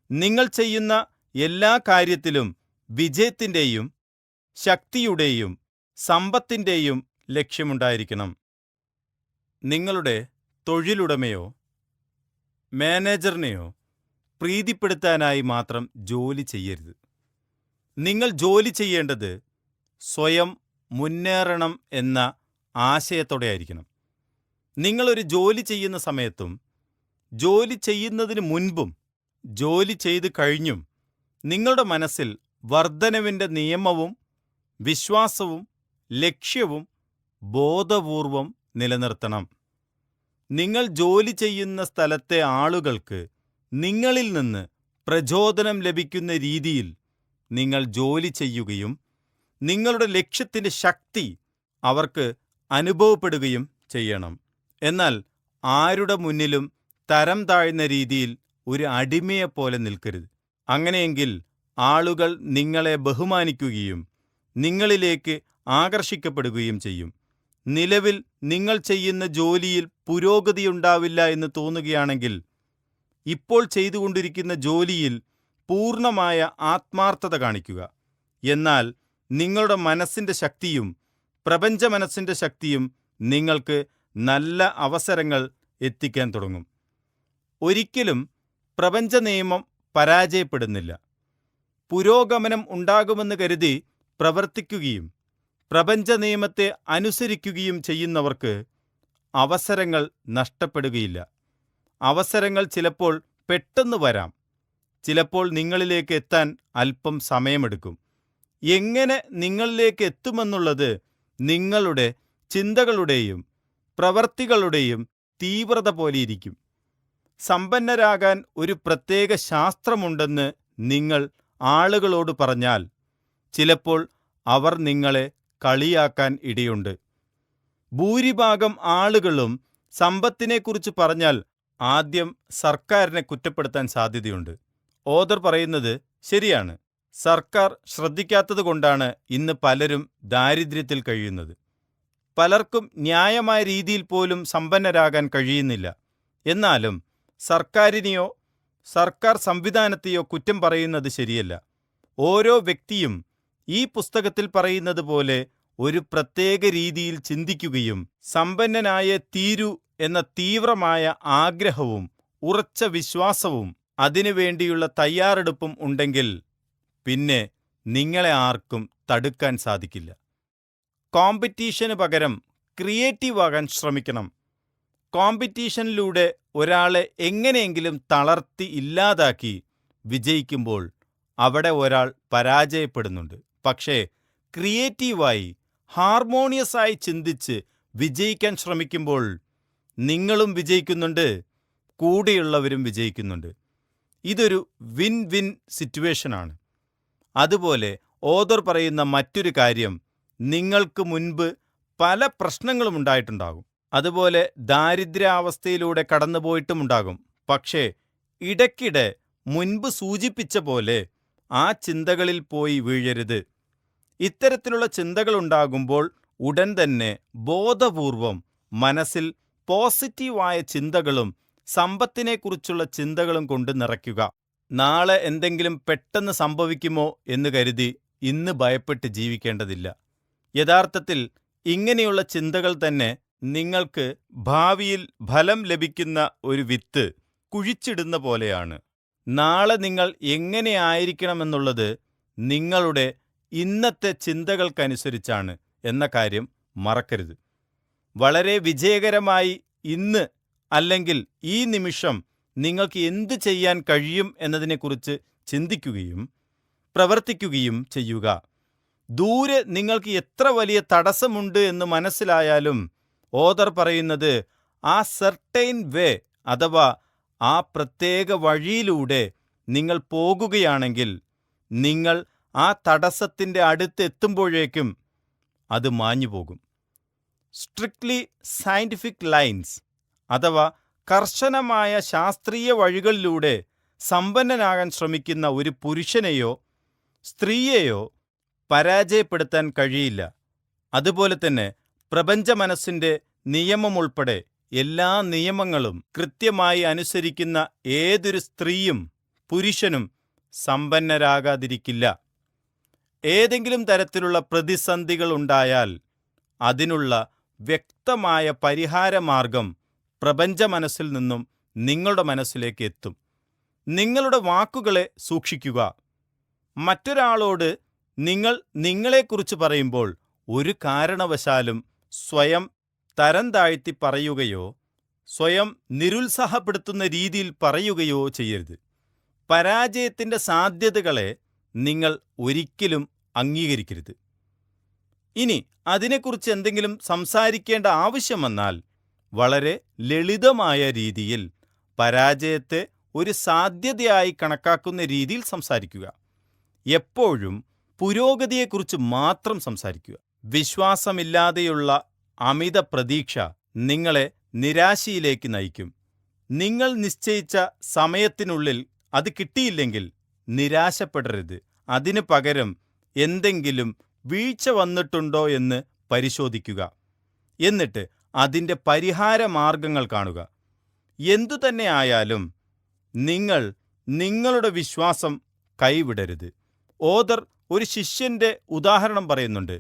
നിങ്ങൾ ചെയ്യുന്ന എല്ലാ കാര്യത്തിലും വിജയത്തിൻ്റെയും ശക്തിയുടെയും സമ്പത്തിൻ്റെയും ലക്ഷ്യമുണ്ടായിരിക്കണം. നിങ്ങളുടെ തൊഴിലുടമയോ മാനേജറിനെയോ പ്രീതിപ്പെടുത്താനായി മാത്രം ജോലി ചെയ്യരുത്. നിങ്ങൾ ജോലി ചെയ്യേണ്ടത് സ്വയം മുന്നേറണം എന്ന ആശയത്തോടെ ആയിരിക്കണം. നിങ്ങളൊരു ജോലി ചെയ്യുന്ന സമയത്തും ജോലി ചെയ്യുന്നതിന് മുൻപും ജോലി ചെയ്തു കഴിഞ്ഞും നിങ്ങളുടെ മനസ്സിൽ വർധനവിൻ്റെ നിയമവും വിശ്വാസവും ലക്ഷ്യവും ബോധപൂർവം നിലനിർത്തണം. നിങ്ങൾ ജോലി ചെയ്യുന്ന സ്ഥലത്തെ ആളുകൾക്ക് നിങ്ങളിൽ നിന്ന് പ്രചോദനം ലഭിക്കുന്ന രീതിയിൽ നിങ്ങൾ ജോലി ചെയ്യുകയും നിങ്ങളുടെ ലക്ഷ്യത്തിൻ്റെ ശക്തി അവർക്ക് അനുഭവപ്പെടുകയും ചെയ്യണം. എന്നാൽ ആരുടെ മുന്നിലും തരം താഴ്ന്ന രീതിയിൽ ഒരു അടിമയെപ്പോലെ നിൽക്കരുത്. അങ്ങനെയെങ്കിൽ ആളുകൾ നിങ്ങളെ ബഹുമാനിക്കുകയും നിങ്ങളിലേക്ക് ആകർഷിക്കപ്പെടുകയും ചെയ്യും. നിലവിൽ നിങ്ങൾ ചെയ്യുന്ന ജോലിയിൽ പുരോഗതിയുണ്ടാവില്ല എന്ന് തോന്നുകയാണെങ്കിൽ ഇപ്പോൾ ചെയ്തുകൊണ്ടിരിക്കുന്ന ജോലിയിൽ പൂർണ്ണമായ ആത്മാർത്ഥത കാണിക്കുക. എന്നാൽ നിങ്ങളുടെ മനസ്സിൻ്റെ ശക്തിയും പ്രപഞ്ചമനസ്സിൻ്റെ ശക്തിയും നിങ്ങൾക്ക് നല്ല അവസരങ്ങൾ എത്തിക്കാൻ തുടങ്ങും. ഒരിക്കലും പ്രപഞ്ച നിയമം പരാജയപ്പെടുന്നില്ല. പുരോഗമനം ഉണ്ടാകുമെന്ന് കരുതി പ്രവർത്തിക്കുകയും പ്രപഞ്ച നിയമത്തെ അനുസരിക്കുകയും ചെയ്യുന്നവർക്ക് അവസരങ്ങൾ നഷ്ടപ്പെടുകയില്ല. അവസരങ്ങൾ ചിലപ്പോൾ പെട്ടെന്ന് വരാം, ചിലപ്പോൾ നിങ്ങളിലേക്ക് എത്താൻ അല്പം സമയമെടുക്കും. എങ്ങനെ നിങ്ങളിലേക്ക് എത്തുമെന്നുള്ളത് നിങ്ങളുടെ ചിന്തകളുടെയും പ്രവർത്തികളുടെയും തീവ്രത പോലെയിരിക്കും. സമ്പന്നരാകാൻ ഒരു പ്രത്യേക ശാസ്ത്രമുണ്ടെന്ന് നിങ്ങൾ ആളുകളോട് പറഞ്ഞാൽ ചിലപ്പോൾ അവർ നിങ്ങളെ കളിയാക്കാൻ ഇടയുണ്ട്. ഭൂരിഭാഗം ആളുകളും സമ്പത്തിനെക്കുറിച്ച് പറഞ്ഞാൽ ആദ്യം സർക്കാരിനെ കുറ്റപ്പെടുത്താൻ സാധ്യതയുണ്ട്. ഓഥർ പറയുന്നത് ശരിയാണ്. സർക്കാർ ശ്രദ്ധിക്കാത്തതുകൊണ്ടാണ് ഇന്ന് പലരും ദാരിദ്ര്യത്തിൽ കഴിയുന്നത്. പലർക്കും ന്യായമായ രീതിയിൽ പോലും സമ്പന്നരാകാൻ കഴിയുന്നില്ല. എന്നാലും സർക്കാരിനെയോ സർക്കാർ സംവിധാനത്തെയോ കുറ്റം പറയുന്നത് ശരിയല്ല. ഓരോ വ്യക്തിയും ഈ പുസ്തകത്തിൽ പറയുന്നത് പോലെ ഒരു പ്രത്യേക രീതിയിൽ ചിന്തിക്കുകയും സമ്പന്നനായ തീരൂ എന്ന തീവ്രമായ ആഗ്രഹവും ഉറച്ച വിശ്വാസവും അതിനുവേണ്ടിയുള്ള തയ്യാറെടുപ്പും ഉണ്ടെങ്കിൽ പിന്നെ നിങ്ങളെ ആർക്കും തടുക്കാൻ സാധിക്കില്ല. കോമ്പറ്റീഷന് പകരം ക്രിയേറ്റീവ് ആകാൻ ശ്രമിക്കണം. കോമ്പറ്റീഷനിലൂടെ ഒരാളെ എങ്ങനെയെങ്കിലും തളർത്തി ഇല്ലാതാക്കി വിജയിക്കുമ്പോൾ അവിടെ ഒരാൾ പരാജയപ്പെടുന്നുണ്ട്. പക്ഷേ ക്രിയേറ്റീവായി ഹാർമോണിയസായി ചിന്തിച്ച് വിജയിക്കാൻ ശ്രമിക്കുമ്പോൾ നിങ്ങളും വിജയിക്കുന്നുണ്ട്, കൂടെയുള്ളവരും വിജയിക്കുന്നുണ്ട്. ഇതൊരു വിൻ വിൻ സിറ്റുവേഷനാണ്. അതുപോലെ ഓഥർ പറയുന്ന മറ്റൊരു കാര്യം, നിങ്ങൾക്ക് മുൻപ് പല പ്രശ്നങ്ങളും ഉണ്ടായിട്ടുണ്ടാകും. അതുപോലെ ദാരിദ്ര്യാവസ്ഥയിലൂടെ കടന്നുപോയിട്ടുമുണ്ടാകും. പക്ഷേ ഇടയ്ക്കിടെ മുൻപ് സൂചിപ്പിച്ച പോലെ ആ ചിന്തകളിൽ പോയി വീഴരുത്. ഇത്തരത്തിലുള്ള ചിന്തകളുണ്ടാകുമ്പോൾ ഉടൻ തന്നെ ബോധപൂർവം മനസ്സിൽ പോസിറ്റീവായ ചിന്തകളും സമ്പത്തിനെക്കുറിച്ചുള്ള ചിന്തകളും കൊണ്ട് നിറയ്ക്കുക. നാളെ എന്തെങ്കിലും പെട്ടെന്ന് സംഭവിക്കുമോ എന്ന് കരുതി ഇന്ന് ഭയപ്പെട്ട് ജീവിക്കേണ്ടതില്ല. യഥാർത്ഥത്തിൽ ഇങ്ങനെയുള്ള ചിന്തകൾ തന്നെ നിങ്ങൾക്ക് ഭാവിയിൽ ഫലം ലഭിക്കുന്ന ഒരു വിത്ത് കുഴിച്ചിടുന്ന പോലെയാണ്. നാളെ നിങ്ങൾ എങ്ങനെയായിരിക്കണമെന്നുള്ളത് നിങ്ങളുടെ ഇന്നത്തെ ചിന്തകൾക്കനുസരിച്ചാണ് എന്ന കാര്യം മറക്കരുത്. വളരെ വിജയകരമായി ഇന്ന് അല്ലെങ്കിൽ ഈ നിമിഷം നിങ്ങൾക്ക് എന്ത് ചെയ്യാൻ കഴിയും എന്നതിനെക്കുറിച്ച് ചിന്തിക്കുകയും പ്രവർത്തിക്കുകയും ചെയ്യുക. ദൂരെ നിങ്ങൾക്ക് എത്ര വലിയ തടസ്സമുണ്ട് എന്ന് മനസ്സിലായാലും ഓഥർ പറയുന്നത് ആ സെർട്ടൈൻ വേ അഥവാ ആ പ്രത്യേക വഴിയിലൂടെ നിങ്ങൾ പോകുകയാണെങ്കിൽ നിങ്ങൾ ആ തടസ്സത്തിൻ്റെ അടുത്തെത്തുമ്പോഴേക്കും അത് മാഞ്ഞുപോകും. സ്ട്രിക്ട്ലി സയൻറ്റിഫിക് ലൈൻസ് അഥവാ കർശനമായ ശാസ്ത്രീയ വഴികളിലൂടെ സമ്പന്നനാകാൻ ശ്രമിക്കുന്ന ഒരു പുരുഷനെയോ സ്ത്രീയെയോ പരാജയപ്പെടുത്താൻ കഴിയില്ല. അതുപോലെ തന്നെ പ്രപഞ്ച മനസ്സിൻ്റെ നിയമമുൾപ്പെടെ എല്ലാ നിയമങ്ങളും കൃത്യമായി അനുസരിക്കുന്ന ഏതൊരു സ്ത്രീയും പുരുഷനും സമ്പന്നരാകാതിരിക്കില്ല. ഏതെങ്കിലും തരത്തിലുള്ള പ്രതിസന്ധികൾ ഉണ്ടായാൽ അതിനുള്ള വ്യക്തമായ പരിഹാരമാർഗം പ്രപഞ്ച മനസ്സിൽ നിന്നും നിങ്ങളുടെ മനസ്സിലേക്ക് എത്തും. നിങ്ങളുടെ വാക്കുകളെ സൂക്ഷിക്കുക. മറ്റൊരാളോട് നിങ്ങൾ നിങ്ങളെക്കുറിച്ച് പറയുമ്പോൾ ഒരു കാരണവശാലും സ്വയം തരം താഴ്ത്തി പറയുകയോ സ്വയം നിരുത്സാഹപ്പെടുത്തുന്ന രീതിയിൽ പറയുകയോ ചെയ്യരുത്. പരാജയത്തിൻ്റെ സാധ്യതകളെ നിങ്ങൾ ഒരിക്കലും അംഗീകരിക്കരുത്. ഇനി അതിനെക്കുറിച്ച് എന്തെങ്കിലും സംസാരിക്കേണ്ട ആവശ്യം വന്നാൽ വളരെ ലളിതമായ രീതിയിൽ പരാജയത്തെ ഒരു സാധ്യതയായി കണക്കാക്കുന്ന രീതിയിൽ സംസാരിക്കുക. എപ്പോഴും പുരോഗതിയെക്കുറിച്ച് മാത്രം സംസാരിക്കുക. വിശ്വാസമില്ലാതെയുള്ള അമിത പ്രതീക്ഷ നിങ്ങളെ നിരാശയിലേക്ക് നയിക്കും. നിങ്ങൾ നിശ്ചയിച്ച സമയത്തിനുള്ളിൽ അത് കിട്ടിയില്ലെങ്കിൽ നിരാശപ്പെടരുത്. അതിനു പകരം എന്തെങ്കിലും വീഴ്ച വന്നിട്ടുണ്ടോ എന്ന് പരിശോധിക്കുക. എന്നിട്ട് അതിൻ്റെ പരിഹാരമാർഗങ്ങൾ കാണുക. എന്തുതന്നെ ആയാലും നിങ്ങൾ നിങ്ങളുടെ വിശ്വാസം കൈവിടരുത്. ഓഥർ ഒരു ശിഷ്യൻ്റെ ഉദാഹരണം പറയുന്നുണ്ട്.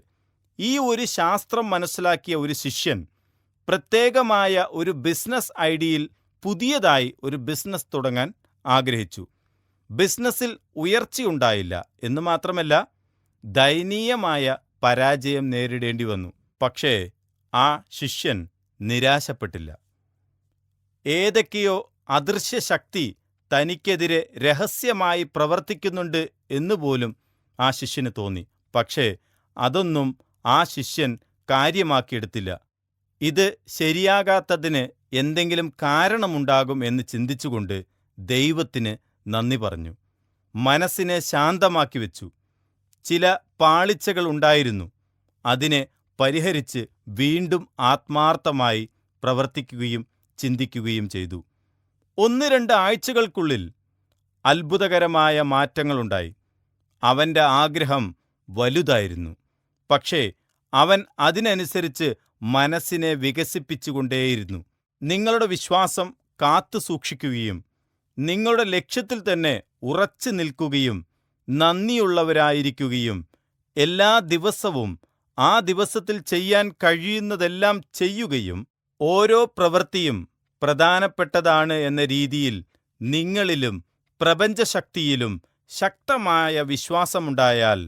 ഈ ഒരു ശാസ്ത്രം മനസ്സിലാക്കിയ ഒരു ശിഷ്യൻ പ്രത്യേകമായ ഒരു ബിസിനസ് ഐഡിയയിൽ പുതിയതായി ഒരു ബിസിനസ് തുടങ്ങാൻ ആഗ്രഹിച്ചു. ബിസിനസ്സിൽ ഉയർച്ചയുണ്ടായില്ല എന്ന് മാത്രമല്ല, ദയനീയമായ പരാജയം നേരിടേണ്ടി വന്നു. പക്ഷേ ആ ശിഷ്യൻ നിരാശപ്പെട്ടില്ല. ഏതൊക്കെയോ അദൃശ്യ ശക്തി തനിക്കെതിരെ രഹസ്യമായി പ്രവർത്തിക്കുന്നുണ്ട് എന്നുപോലും ആ ശിഷ്യന് തോന്നി. പക്ഷേ അതൊന്നും ആ ശിഷ്യൻ കാര്യമാക്കിയെടുത്തില്ല. ഇത് ശരിയാകാത്തതിന് എന്തെങ്കിലും കാരണമുണ്ടാകും എന്ന് ചിന്തിച്ചുകൊണ്ട് ദൈവത്തിന് നന്ദി പറഞ്ഞു. മനസ്സിനെ ശാന്തമാക്കി വെച്ചു. ചില പാളിച്ചകൾ ഉണ്ടായിരുന്നു. അതിനെ പരിഹരിച്ച് വീണ്ടും ആത്മാർത്ഥമായി പ്രവർത്തിക്കുകയും ചിന്തിക്കുകയും ചെയ്തു. 1-2 ആഴ്ചകൾക്കുള്ളിൽ അത്ഭുതകരമായ മാറ്റങ്ങളുണ്ടായി. അവൻ്റെ ആഗ്രഹം വലുതായിരുന്നു. പക്ഷേ അവൻ അതിനനുസരിച്ച് മനസ്സിനെ വികസിപ്പിച്ചുകൊണ്ടേയിരുന്നു. നിങ്ങളുടെ വിശ്വാസം കാത്തു സൂക്ഷിക്കുകയും നിങ്ങളുടെ ലക്ഷ്യത്തിൽ തന്നെ ഉറച്ചു നിൽക്കുകയും നന്ദിയുള്ളവരായിരിക്കുകയും എല്ലാ ദിവസവും ആ ദിവസത്തിൽ ചെയ്യാൻ കഴിയുന്നതെല്ലാം ചെയ്യുകയും ഓരോ പ്രവൃത്തിയും പ്രധാനപ്പെട്ടതാണ് എന്ന രീതിയിൽ നിങ്ങളിലും പ്രപഞ്ചശക്തിയിലും ശക്തമായ വിശ്വാസമുണ്ടായാൽ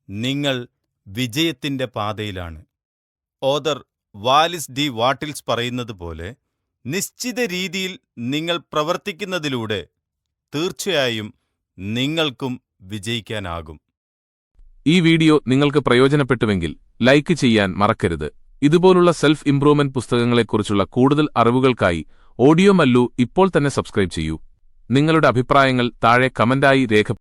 നിങ്ങൾ വിജയത്തിൻ്റെ പാതയിലാണ്. ഓദർ വാലിസ് ഡി വാട്ടിൽസ് പറയുന്നത് പോലെ, നിശ്ചിത രീതിയിൽ നിങ്ങൾ പ്രവർത്തിക്കുന്നതിലൂടെ തീർച്ചയായും നിങ്ങൾക്കും വിജയിക്കാനാകും. ഈ വീഡിയോ നിങ്ങൾക്ക് പ്രയോജനപ്പെട്ടുവെങ്കിൽ ലൈക്ക് ചെയ്യാൻ മറക്കരുത്. ഇതുപോലുള്ള സെൽഫ് ഇംപ്രൂവ്മെന്റ് പുസ്തകങ്ങളെക്കുറിച്ചുള്ള കൂടുതൽ അറിവുകൾക്കായി ഓഡിയോ മല്ലു ഇപ്പോൾ തന്നെ സബ്സ്ക്രൈബ് ചെയ്യൂ. നിങ്ങളുടെ അഭിപ്രായങ്ങൾ താഴെ കമന്റായി രേഖപ്പെടുത്തൂ.